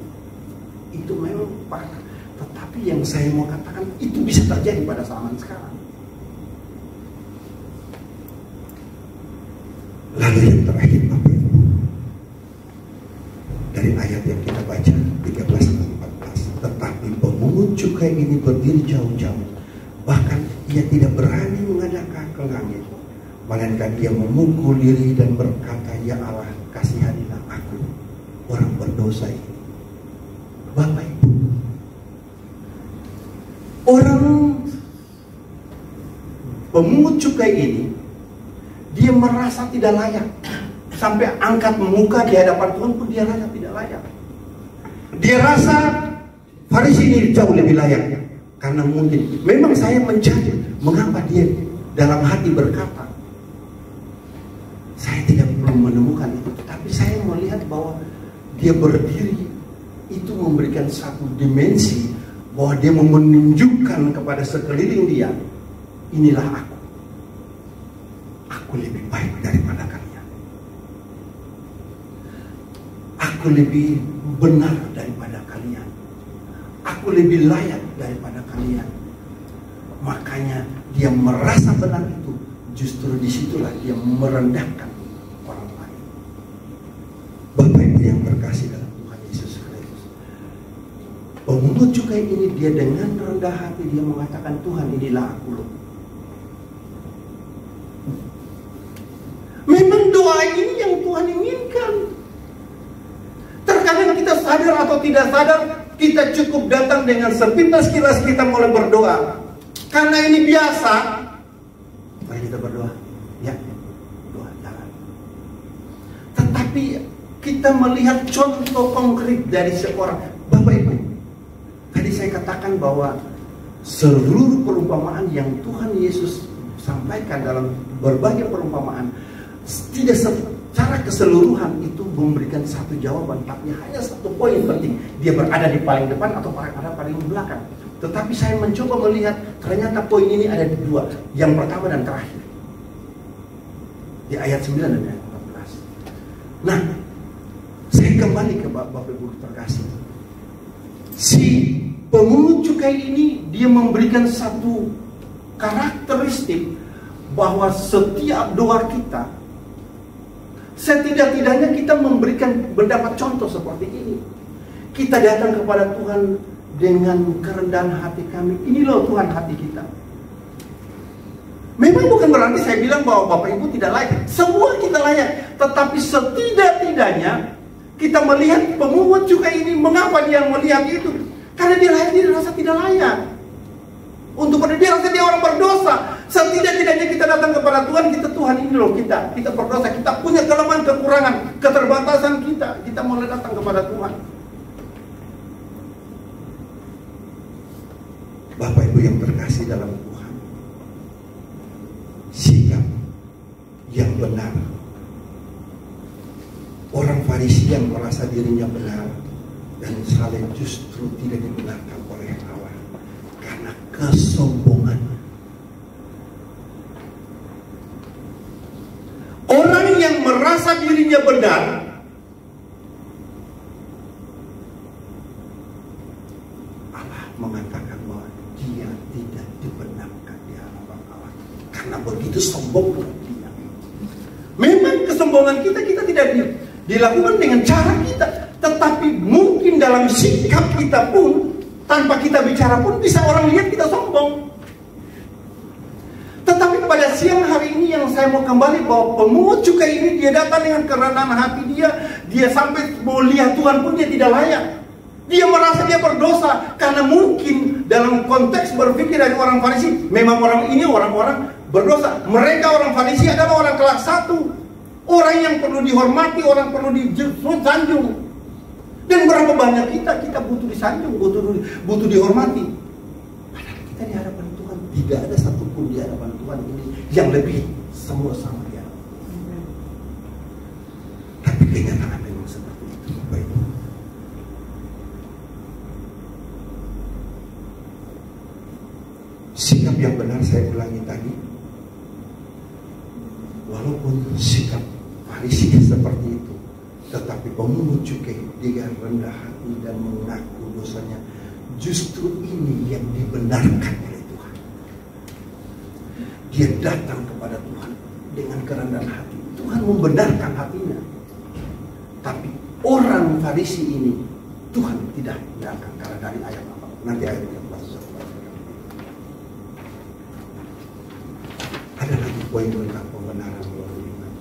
itu memang parah. Tetapi yang saya mau katakan itu bisa terjadi pada zaman sekarang. Lalu yang terakhir Bapak Ibu, dari ayat yang kita baca 13 dan 14, tetapi pemungut cukai ini berdiri jauh-jauh, bahkan ia tidak berani menghadap ke langit, melainkan ia memukul diri dan berkata, ya Allah, kasihanilah aku, orang berdosa ini. Bapak Ibu, orang pemungut cukai ini, dia merasa tidak layak. Sampai angkat muka di hadapan Tuhan pun dia rasa tidak layak. Dia rasa Farisi ini jauh lebih layak. Karena mungkin, memang saya mencari mengapa dia dalam hati berkata. Saya belum menemukan itu. Tapi saya melihat bahwa dia berdiri itu memberikan satu dimensi bahwa dia menunjukkan kepada sekeliling dia, inilah aku. Aku lebih baik daripada kalian. Aku lebih benar daripada kalian. Aku lebih layak daripada kalian. Makanya dia merasa benar itu. Justru disitulah dia merendahkan orang lain. Bapak Ibu yang terkasih dalam Tuhan Yesus Kristus, pemungut cukai ini dia dengan rendah hati dia mengatakan, Tuhan, inilah aku loh. Memang doa ini yang Tuhan inginkan. Terkadang kita sadar atau tidak sadar, kita cukup datang dengan sepintas kilas kita mulai berdoa. Karena ini biasa. Mari kita berdoa. Ya, doa jalan. Tetapi kita melihat contoh konkret dari seorang. Bapak Ibu, tadi saya katakan bahwa seluruh perumpamaan yang Tuhan Yesus sampaikan dalam berbagai perumpamaan, tidak secara keseluruhan itu memberikan satu jawaban, tapi hanya satu poin penting. Dia berada di paling depan atau ada paling belakang. Tetapi saya mencoba melihat ternyata poin ini ada dua. Yang pertama dan terakhir, di ayat 9 dan ayat 14. Nah, saya kembali ke Bapak Ibu terkasih. Si pemungut cukai ini dia memberikan satu karakteristik bahwa setiap doa kita, setidak-tidaknya kita mendapat contoh seperti ini. Kita datang kepada Tuhan dengan kerendahan hati kami. Ini loh Tuhan hati kita. Memang bukan berarti saya bilang bahwa Bapak Ibu tidak layak. Semua kita layak. Tetapi setidak-tidaknya kita melihat pemungut cukai ini. Mengapa dia melihat itu? Karena dia rasa tidak layak. Untuk dia rasa dia orang berdosa. Setidak-tidaknya kita datang kepada Tuhan, Tuhan ini loh kita berdosa, kita punya kelemahan, kekurangan, keterbatasan kita mulai datang kepada Tuhan. Bapak Ibu yang terkasih dalam Tuhan, sikap yang benar, orang Farisi yang merasa dirinya benar dan saling justru tidak dibenarkan oleh Allah karena kesombongan. Orang yang merasa dirinya benar, Allah mengatakan bahwa dia tidak dibenarkan di hadapan Allah karena begitu sombongnya dia. Memang kesombongan kita tidak dilakukan dengan cara kita, tetapi mungkin dalam sikap kita pun, tanpa kita bicara pun bisa orang lihat kita sombong. Tetapi pada siang hari ini yang saya mau kembali bahwa pemungut cukai ini dia datang dengan kerendahan hati dia sampai mau lihat Tuhan pun dia tidak layak. Dia merasa dia berdosa karena mungkin dalam konteks berpikir dari orang Farisi, memang orang ini orang-orang berdosa. Mereka orang Farisi adalah orang kelas 1, orang yang perlu dihormati, orang perlu disanjung. Dan berapa banyak kita butuh disanjung, butuh dihormati. Padahal kita di hadapan Tuhan tidak ada satupun di hadapan Tuhan ini yang lebih, semua sama dia. Tapi kenyataan memang seperti itu, Bapak Ibu. Sikap yang benar saya ulangi tadi, walaupun sikap Farisi seperti itu, tetapi pemungut cukai dia rendah hati dan mengaku dosanya. Justru ini yang dibenarkan oleh Tuhan. Dia datang kepada Tuhan dengan kerendahan hati. Tuhan membenarkan hatinya. Tapi orang Farisi ini Tuhan tidak benarkan karena dari ayat apa? Nanti ayat 14. Ada lagi poin tentang pembenaran melalui iman.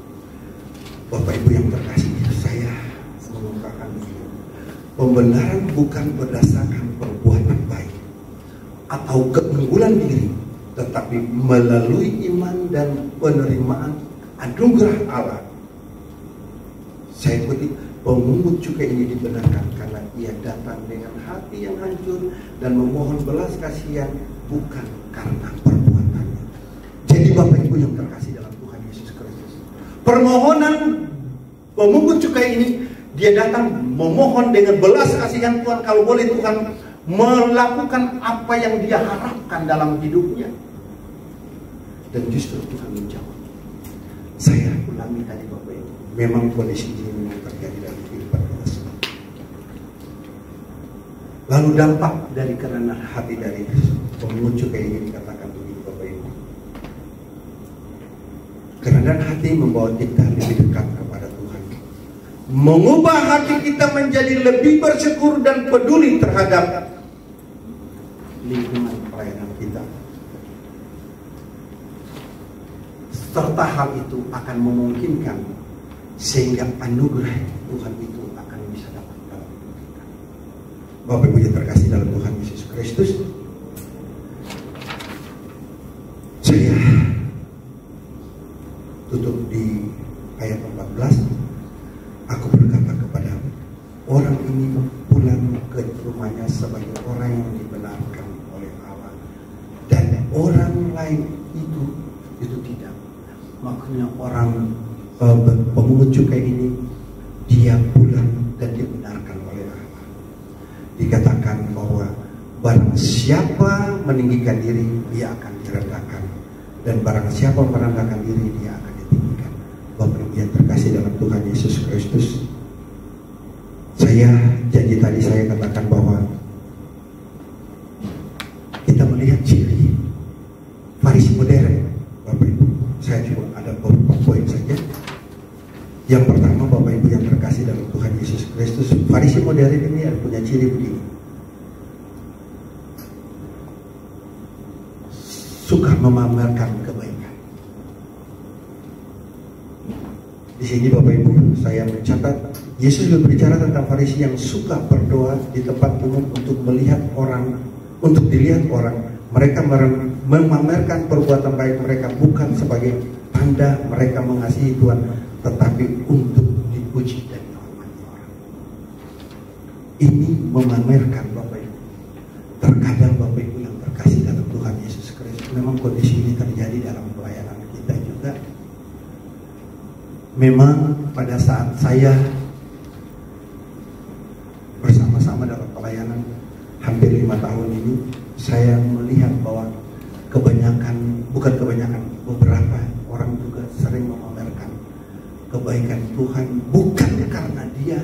Bapak Ibu yang terkasih, saya mengungkapkan begini. Pembenaran bukan berdasarkan perbuatan baik atau keunggulan diri, tetapi melalui iman dan penerimaan anugerah Allah. Saya kutip, pemungut cukai ini dibenarkan karena ia datang dengan hati yang hancur dan memohon belas kasihan, bukan karena perbuatannya. Jadi Bapak Ibu yang terkasih dalam Tuhan Yesus Kristus, permohonan pemungut cukai ini, dia datang memohon dengan belas kasihan Tuhan. Kalau boleh Tuhan melakukan apa yang dia harapkan dalam hidupnya. Dan justru Tuhan menjawab. Saya ulangi tadi Bapak Ibu, memang kondisi ini memang terjadi dalam kehidupan kita semua. Lalu dampak dari kerendahan hati dari pemungut cukai ini dikatakan begini Bapak Ibu. Kerendahan hati membawa kita lebih dekat kepada Tuhan, mengubah hati kita menjadi lebih bersyukur dan peduli terhadap lingkungan pelayanan kita. Serta hal itu akan memungkinkan sehingga anugerah Tuhan itu akan bisa dapat dalam hidup kita. Bapak Ibu yang terkasih dalam Tuhan Yesus Kristus, saya tutup di ayat 14. Aku berkata kepadamu, orang ini pulang ke rumahnya sebagai orang yang dibenarkan oleh Allah, dan orang lain itu tidak. Makanya orang pemungut cukai ini, dia pulang dan dibenarkan oleh Allah. Dikatakan bahwa barang siapa meninggikan diri, dia akan direndahkan, dan barang siapa merendahkan diri, dia akan ditinggikan. Bapak Ibu yang terkasih dalam Tuhan Yesus Kristus, saya janji tadi saya katakan bahwa kita melihat ciri Farisi modern. Bapak Ibu, saya cuma ada beberapa poin saja. Yang pertama, Bapak Ibu yang terkasih dalam Tuhan Yesus Kristus, Farisi modern ini ada punya ciri begini: suka memamerkan kebaikan. Di sini Bapak Ibu, saya mencatat Yesus berbicara tentang Farisi yang suka berdoa di tempat umum untuk melihat orang, untuk dilihat orang. Mereka memamerkan perbuatan baik mereka bukan sebagai tanda mereka mengasihi Tuhan, tetapi untuk dipuji dan dihormati orang. Ini memamerkan Bapak Ibu. Terkadang Bapak Ibu yang terkasih dalam Tuhan Yesus Kristus, memang kondisi ini terjadi dalam pelayanan kita juga. Memang pada saat saya bersama-sama dalam pelayanan hampir 5 tahun ini, saya melihat bahwa beberapa orang juga sering memamerkan kebaikan Tuhan, bukan karena dia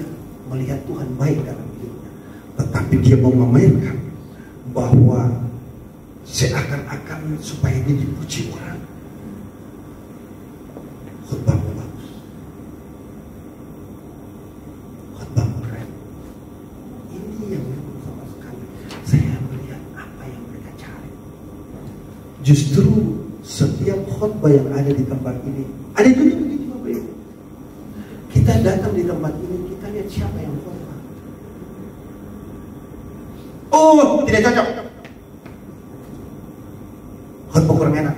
melihat Tuhan baik dalam hidupnya, tetapi dia memamerkan bahwa seakan-akan supaya dia dipuji orang. Khotbahmu bagus, khotbahmu keren. Ini yang memang sama sekali saya melihat apa yang mereka cari. Justru setiap khotbah yang ada di tempat ini, ada juga begitu Bapak Ibu. Kita datang di tempat ini, kita lihat siapa yang khotbah. Oh, tidak cocok, khotbah kurang enak.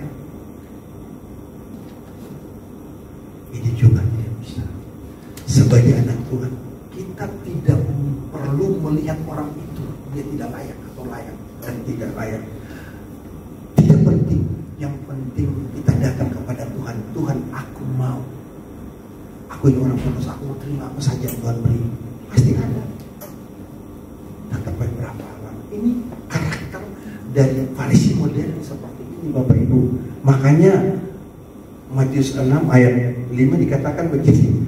Ini juga tidak bisa. Sebagai anak Tuhan, kita tidak melihat orang itu dia tidak layak atau layak dan tidak layak. Tidak penting. Yang penting kita datang kepada Tuhan. Tuhan, aku mau. Aku ini orang berdosa, aku mau terima apa saja yang Tuhan beri. Pasti ada. Dan sampai berapa lama? Ini karakter dari Farisi modern seperti ini, Bapak Ibu. Makanya Matius 6 ayat 5 dikatakan begini.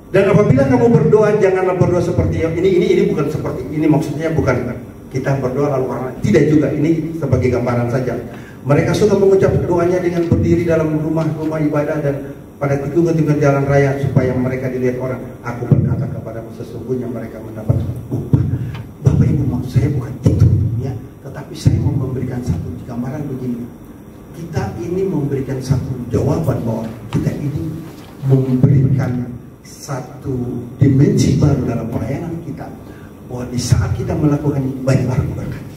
Dan apabila kamu berdoa, janganlah berdoa seperti ini bukan seperti ini, maksudnya bukan kita berdoa lalu orang lain. Tidak juga, ini sebagai gambaran saja. Mereka suka mengucap doanya dengan berdiri dalam rumah-rumah ibadah dan pada tikungan-tikungan jalan raya supaya mereka dilihat orang. Aku berkata kepadamu, sesungguhnya mereka mendapat upah. Bapak Ibu, maksud saya bukan itu ya, tetapi saya mau memberikan satu gambaran begini. Kita ini memberikan satu jawaban bahwa kita ini memberikan satu dimensi baru dalam pelayanan kita, bahwa di saat kita melakukan ini banyak orang berkati.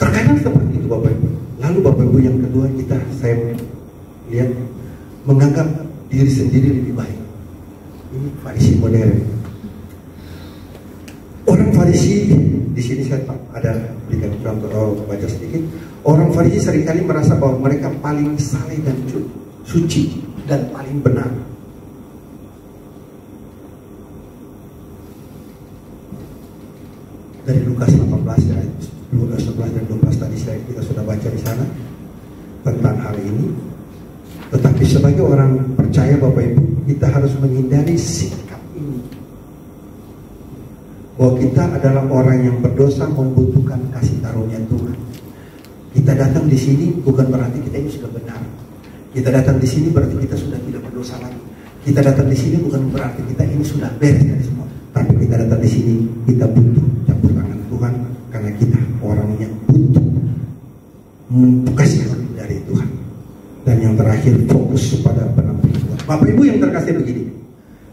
Terkadang seperti itu Bapak Ibu. Lalu Bapak Ibu yang kedua, saya lihat menganggap diri sendiri lebih baik. Ini Farisi modern. Orang Farisi di sini saya ada berikan contoh baca sedikit. Orang Farisi seringkali merasa bahwa mereka paling saleh dan suci dan paling benar. Dari Lukas 18 ya, 11 dan 12 tadi kita sudah baca di sana tentang hal ini. Tetapi sebagai orang percaya Bapak Ibu, kita harus menghindari sikap ini. Bahwa kita adalah orang yang berdosa membutuhkan kasih karunia Tuhan. Kita datang di sini bukan berarti kita ini sudah benar. Kita datang di sini berarti kita sudah tidak berdosa lagi. Kita datang di sini bukan berarti kita ini sudah beres dari semua. Tapi kita datang di sini, kita butuh campur tangan Tuhan karena kita orang yang butuh kasih karunia dari Tuhan. Dan yang terakhir, fokus pada penampilan Tuhan. Bapak Ibu yang terkasih begini.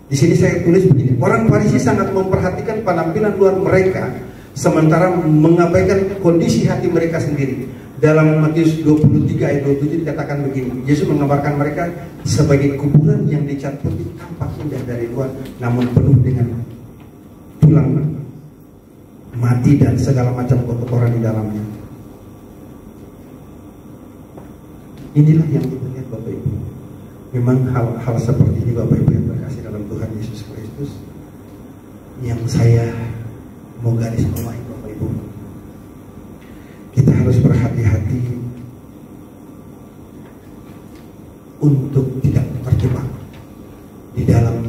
Di sini saya tulis begini. Orang Farisi sangat memperhatikan penampilan luar mereka, sementara mengabaikan kondisi hati mereka sendiri. Dalam Matius 23 ayat 27 dikatakan begini. Yesus menggambarkan mereka sebagai kuburan yang dicat putih, tampak indah dari luar, namun penuh dengan tulang mati dan segala macam kotoran di dalamnya. Inilah yang kita lihat Bapak Ibu. Memang hal-hal seperti ini Bapak Ibu yang terkasih dalam Tuhan Yesus Kristus, yang saya mau garis bawahi Bapak Ibu. Kita harus berhati-hati untuk tidak terjebak di dalam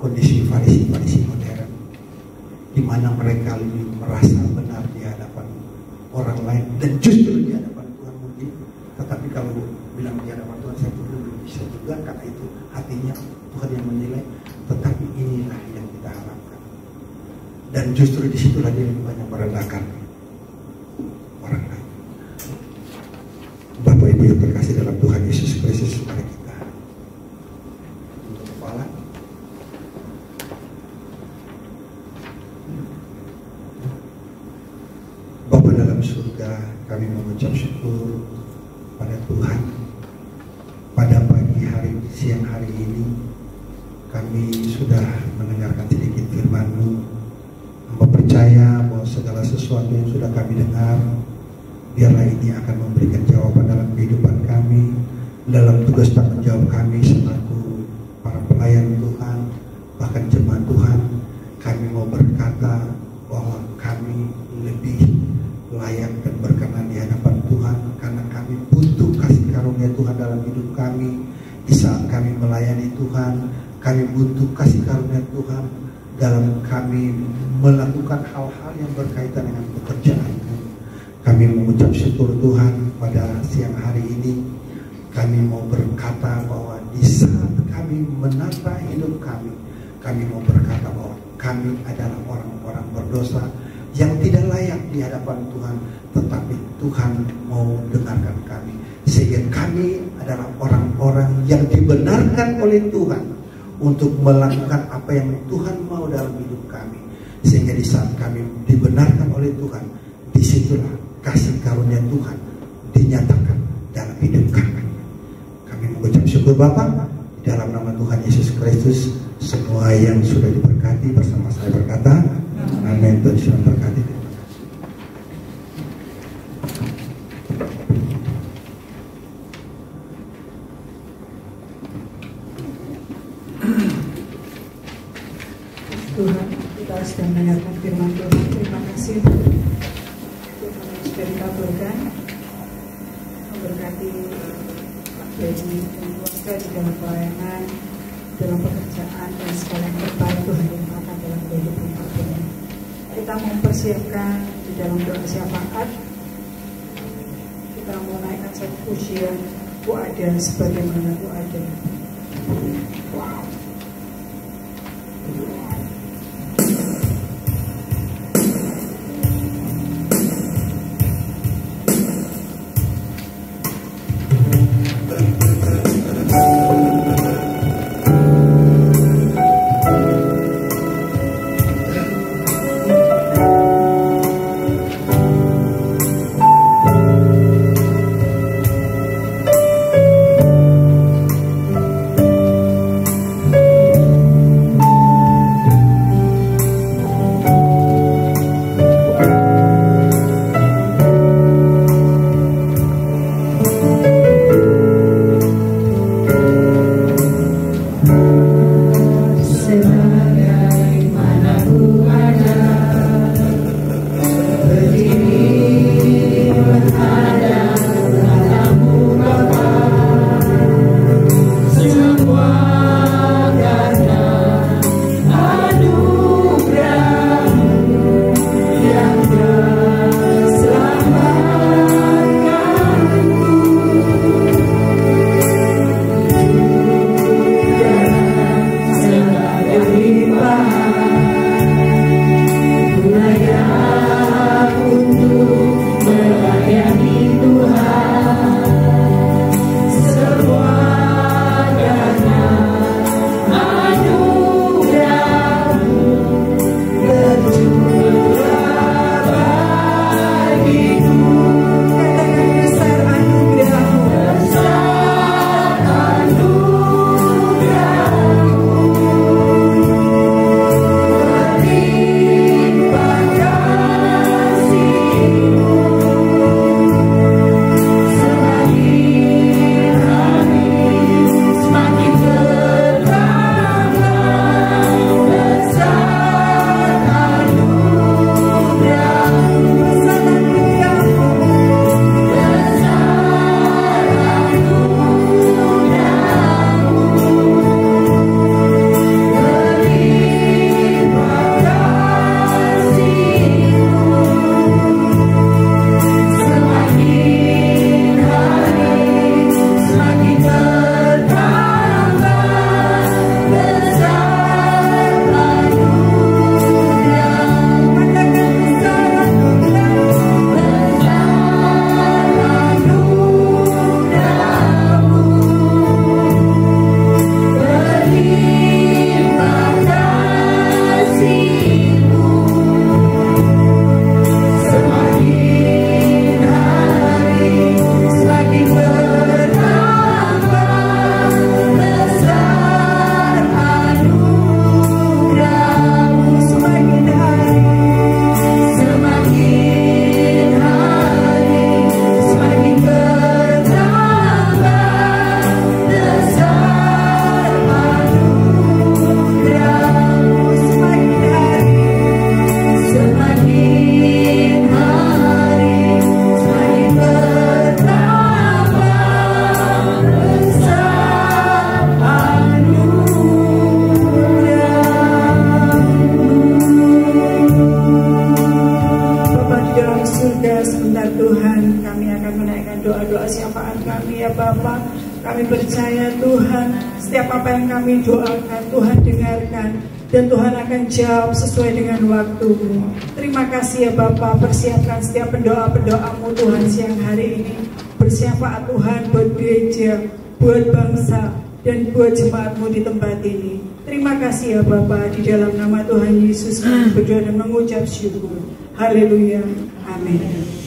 kondisi Farisi modern, di mana mereka lebih merasa benar di hadapan orang lain dan justru di hadapan Tuhan mungkin. Tetapi kalau bilang di hadapan Tuhan, saya belum bisa juga, karena itu hatinya Tuhan yang menilai. Tetapi inilah yang kita harapkan. Dan justru disitulah dia lebih banyak merendahkan orang lain. Bapak Ibu yang terkasih dalam Tuhan Yesus Kristus, mari kita untuk kepala. Bapa dalam surga, kami mengucap syukur pada Tuhan. Pada pagi hari, siang hari ini kami sudah mendengarkan sedikit firman-Mu. Hamba percaya bahwa segala sesuatu yang sudah kami dengar, biarlah ini akan memberikan jawaban dalam kehidupan kami, dalam tugas tanggung jawab kami selaku para pelayan Tuhan, bahkan jemaat Tuhan. Kami mau berkata bahwa kami lebih layak dan berkenan di hadapan Tuhan, karena kami butuh kasih karunia Tuhan dalam hidup kami. Di saat kami melayani Tuhan, kami butuh kasih karunia Tuhan dalam kami melakukan hal-hal yang berkaitan dengan pekerjaan. Kami mengucap syukur Tuhan pada siang hari ini. Kami mau berkata bahwa di saat kami menata hidup kami, kami mau berkata bahwa kami adalah orang-orang berdosa yang tidak layak di hadapan Tuhan, tetapi Tuhan mau dengarkan kami, sehingga kami adalah orang-orang yang dibenarkan oleh Tuhan untuk melakukan apa yang Tuhan mau dalam hidup kami. Sehingga di saat kami dibenarkan oleh Tuhan, disitulah kasih karunia Tuhan dinyatakan dalam hidup kami. Kami mengucap syukur Bapa, dalam nama Tuhan Yesus Kristus. Semua yang sudah diberkati bersama saya berkata, amin. Tuhan berkati. Tuhan, kita sedang mendengarkan firman Tuhan. Terima kasih Tuhan yang sudah dikabulkan, memberkati Pak Benny dan keluarga di dalam pelayanan, dalam pekerjaan, dan segala yang terbaik Tuhan yang akan dalam kehidupan Pak Benny. Kita mempersiapkan di dalam doa syafaat, kita mau naikkan satu pujian, Ku ada sebagaimana Ku ada. Wow. Kami percaya Tuhan, setiap apa yang kami doakan Tuhan dengarkan, dan Tuhan akan jawab sesuai dengan waktu-Mu. Terima kasih ya Bapa, persiapkan setiap pendoa-pendoamu Tuhan siang hari ini. Bersyafaat Tuhan buat gereja, buat bangsa, dan buat jemaat-Mu di tempat ini. Terima kasih ya Bapa, di dalam nama Tuhan Yesus kami berdoa dan mengucap syukur. Haleluya, amin.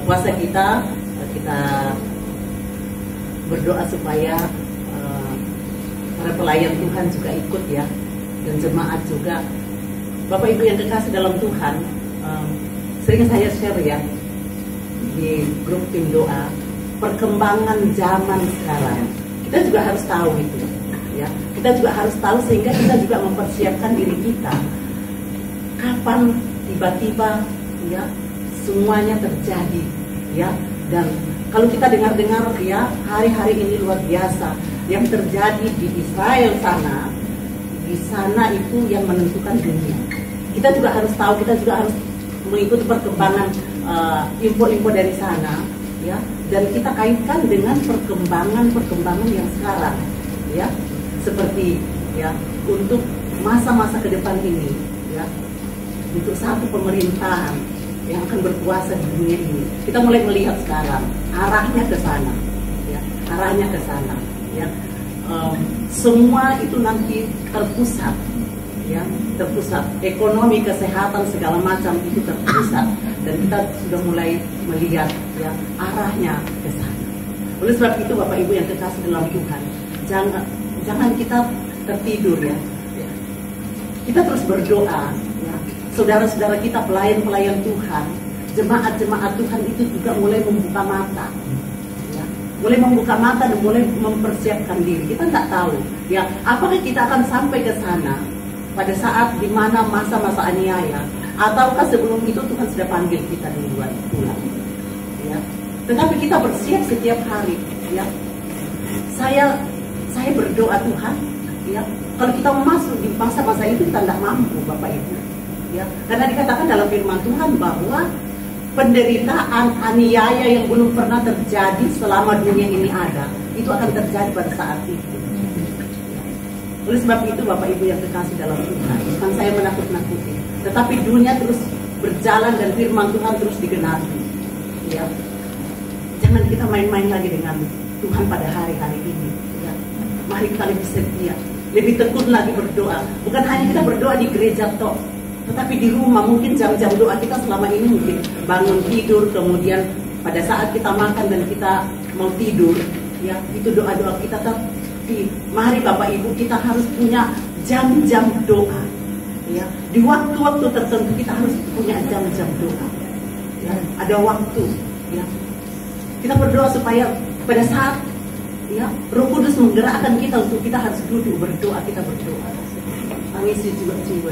puasa kita berdoa supaya para pelayan Tuhan juga ikut ya, dan jemaat juga. Bapak Ibu yang kekasih dalam Tuhan, sering saya share ya di grup tim doa, perkembangan zaman sekarang kita juga harus tahu itu ya. Kita juga harus tahu sehingga kita juga mempersiapkan diri kita kapan tiba-tiba ya semuanya terjadi ya. Dan kalau kita dengar-dengar ya, hari-hari ini luar biasa yang terjadi di Israel sana, di sana itu yang menentukan dunia. Kita juga harus tahu, kita juga harus mengikuti perkembangan info-info dari sana ya, dan kita kaitkan dengan perkembangan yang sekarang ya, seperti ya untuk masa-masa ke depan ini ya, untuk satu pemerintahan yang akan berkuasa di dunia ini. Kita mulai melihat sekarang arahnya ke sana ya, arahnya ke sana ya. Semua itu nanti terpusat ya, terpusat, ekonomi, kesehatan, segala macam itu terpusat, dan kita sudah mulai melihat ya arahnya ke sana. Oleh sebab itu Bapak Ibu yang kekasih dalam Tuhan, jangan kita tertidur ya. Kita terus berdoa ya. Saudara-saudara kita, pelayan-pelayan Tuhan, jemaat-jemaat Tuhan itu juga mulai membuka mata ya. Mulai membuka mata dan mulai mempersiapkan diri. Kita tidak tahu ya, apakah kita akan sampai ke sana pada saat dimana masa-masa aniaya, ataukah sebelum itu Tuhan sudah panggil kita duluan pulang ya. Tetapi kita bersiap setiap hari ya. Saya berdoa Tuhan ya, kalau kita masuk di masa-masa itu kita tidak mampu Bapak Ibu ya, karena dikatakan dalam firman Tuhan bahwa penderitaan aniaya yang belum pernah terjadi selama dunia ini ada, itu akan terjadi pada saat itu. Oleh sebab itu Bapak Ibu yang kekasih dalam Tuhan, bukan saya menakut-nakuti, tetapi dunia terus berjalan dan firman Tuhan terus digenapi ya. Jangan kita main-main lagi dengan Tuhan pada hari-hari ini ya. Mari kita lebih setia, lebih tekun lagi berdoa. Bukan hanya kita berdoa di gereja toh, tetapi di rumah. Mungkin jam-jam doa kita selama ini mungkin bangun tidur, kemudian pada saat kita makan dan kita mau tidur ya, itu doa-doa kita. Tapi mari Bapak Ibu, kita harus punya jam-jam doa ya. Di waktu-waktu tertentu kita harus punya jam-jam doa ya. Ada waktu ya, kita berdoa supaya pada saat ya Roh Kudus menggerakkan kita untuk kita harus duduk berdoa, kita berdoa. Tangisi jiwa-jiwa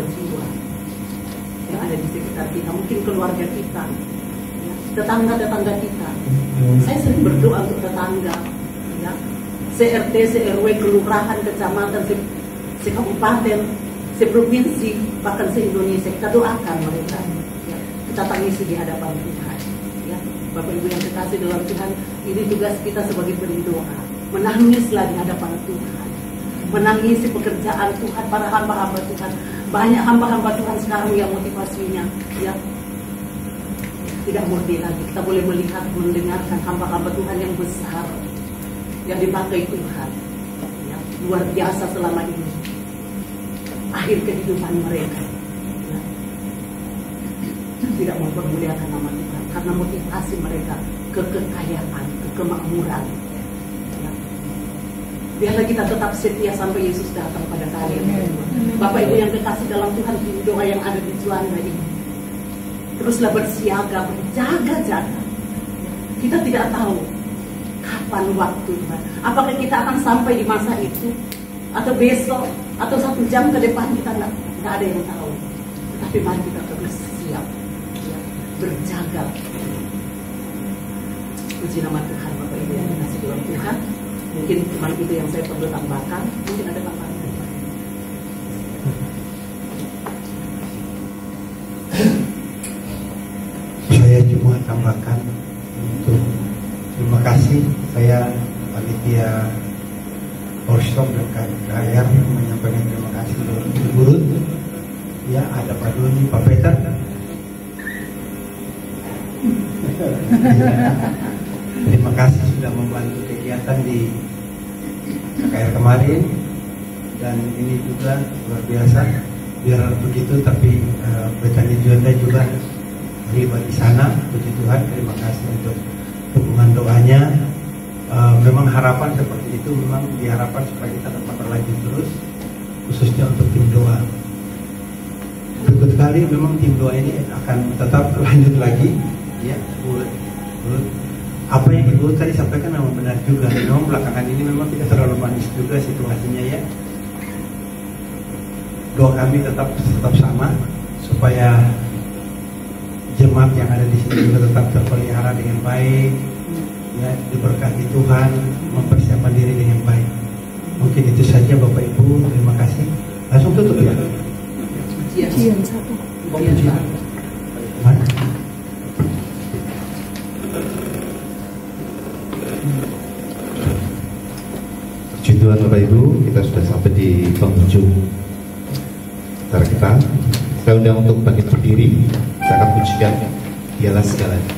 yang ada di sekitar kita, mungkin keluarga kita ya, tetangga-tetangga kita. Saya sering berdoa untuk tetangga ya, CRT, CRW, kelurahan, kecamatan, sekabupaten, seprovinsi, bahkan se-Indonesia. Kita doakan mereka ya. Kita tangisi di hadapan Tuhan ya. Bapak Ibu yang kekasih dalam Tuhan, ini tugas kita sebagai pendoa, menangislah di hadapan Tuhan, menangisi pekerjaan Tuhan, para hamba-hamba Tuhan. Banyak hamba-hamba Tuhan sekarang yang motivasinya ya tidak murni lagi. Kita boleh melihat, mendengarkan hamba-hamba Tuhan yang besar yang dipakai Tuhan ya, luar biasa selama ini. Akhir kehidupan mereka ya, tidak mempermuliakan nama Tuhan karena motivasi mereka ke kekayaan, ke kemakmuran ya. Biarlah kita tetap setia sampai Yesus datang pada kalian. Bapak Ibu yang kekasih dalam Tuhan, doa yang ada di Juanda ini, teruslah bersiaga, berjaga-jaga. Kita tidak tahu kapan waktu Tuhan. Apakah kita akan sampai di masa itu, atau besok, atau 1 jam ke depan, kita nggak ada yang tahu. Tapi mari kita terus siap ya, berjaga. Puji nama Tuhan. Bapak Ibu yang dikasih dalam Tuhan, mungkin cuma itu yang saya perlu tambahkan. Mungkin ada tambahan. Saya cuma tambahkan untuk terima kasih. Saya panitia workshop dan KR menyampaikan terima kasih kepada guru. Ya, ada Pak Doni, Pak Peter. Terima kasih sudah membantu kegiatan di KR kemarin, dan ini juga luar biasa. Biar begitu, tapi Betani Juanda juga terlibat di sana. Puji Tuhan, terima kasih untuk dukungan doanya. Memang harapan seperti itu memang diharapkan supaya kita dapat berlanjut terus, khususnya untuk tim doa. Berikut kali memang tim doa ini akan tetap lanjut lagi, ya. Apa yang Ibu tadi sampaikan memang benar juga. Memang belakangan ini memang tidak terlalu manis juga situasinya, ya. Doa kami tetap sama supaya jemaat yang ada di sini juga tetap terpelihara dengan baik, ya, diberkati Tuhan, mempersiapkan diri dengan baik. Mungkin itu saja Bapak Ibu, terima kasih. Langsung tutup ya. Pujian 1. Mana? Puji Tuhan Bapak Ibu, kita sudah sampai di penghujung acara kita. Saya undang untuk bangkit berdiri. Saya akan pujikan Dialah Segalanya.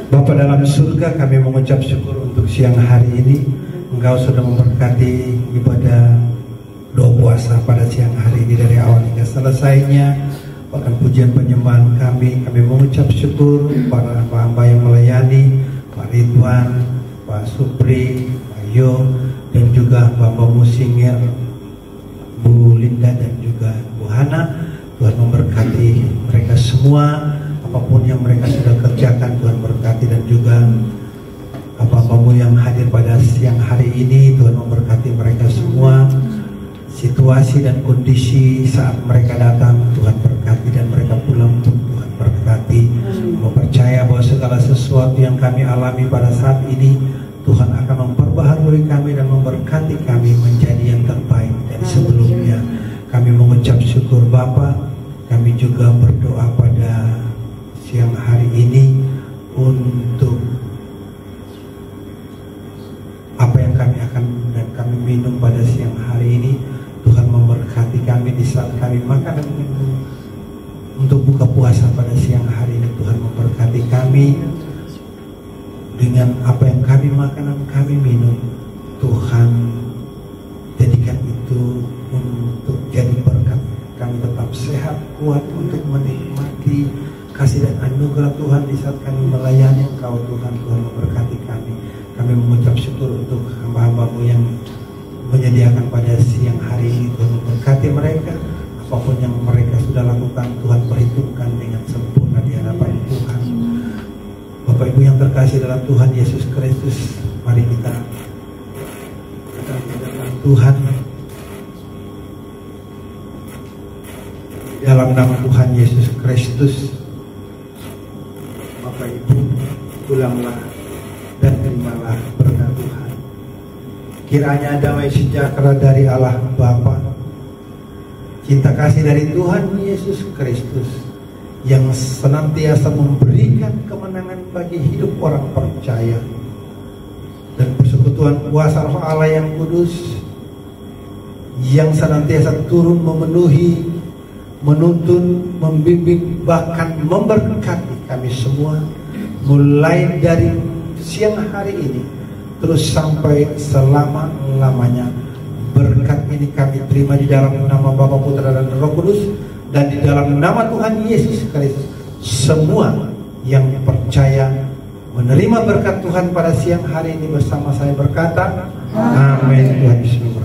Bapa dalam surga, kami mengucap syukur untuk siang hari ini. Engkau sudah memberkati ibadah doa puasa pada siang hari ini dari awal hingga selesainya. Bahkan pujian penyembahan kami mengucap syukur para hamba yang melayani, Pak Ridwan, Pak Supri, Pak Yo, dan juga Bapak Musinger, Bu Linda dan juga Bu Hana. Tuhan memberkati mereka semua. Apapun yang mereka sudah kerjakan, Tuhan berkati, dan juga Bapak-Bapak yang hadir pada siang hari ini, Tuhan memberkati mereka semua. Situasi dan kondisi saat mereka datang, Tuhan berkati, dan mereka pulang pun Tuhan berkati. Mau percaya bahwa segala sesuatu yang kami alami pada saat ini, Tuhan akan memperbaharui kami dan memberkati kami menjadi yang terbaik dari sebelumnya. Kami mengucap syukur Bapa. Kami juga berdoa pada siang hari ini untuk apa yang kami akan dan kami minum pada siang hari ini. kami di saat kami makan dan minum untuk buka puasa pada siang hari ini. Tuhan memberkati kami dengan apa yang kami makan dan kami minum. Tuhan jadikan itu untuk jadi berkat. Kami tetap sehat, kuat untuk menikmati kasih dan anugerah Tuhan di saat kami melayani Engkau Tuhan. Tuhan memberkati kami. Kami mengucap syukur untuk hamba-hambamu yang menyediakan pada siang hari ini. Tuhan memberkati mereka. Apapun yang mereka sudah lakukan, Tuhan perhitungkan dengan sempurna di hadapan Tuhan. Bapak Ibu yang terkasih dalam Tuhan Yesus Kristus, mari kita menghadap Tuhan. Dalam nama Tuhan Yesus Kristus, Bapak Ibu, pulanglah dan terimalah berkat Tuhan. Kiranya damai sejahtera dari Allah Bapa, cinta kasih dari Tuhan Yesus Kristus yang senantiasa memberikan kemenangan bagi hidup orang percaya, dan persekutuan kuasa Roh Allah yang kudus yang senantiasa turun memenuhi, menuntun, membimbing, bahkan memberkati kami semua mulai dari siang hari ini terus sampai selama-lamanya. Berkat ini kami terima di dalam nama Bapa, Putra dan Roh Kudus, dan di dalam nama Tuhan Yesus Kristus. Semua yang percaya menerima berkat Tuhan pada siang hari ini bersama saya berkata, amin. Tuhan Yesus.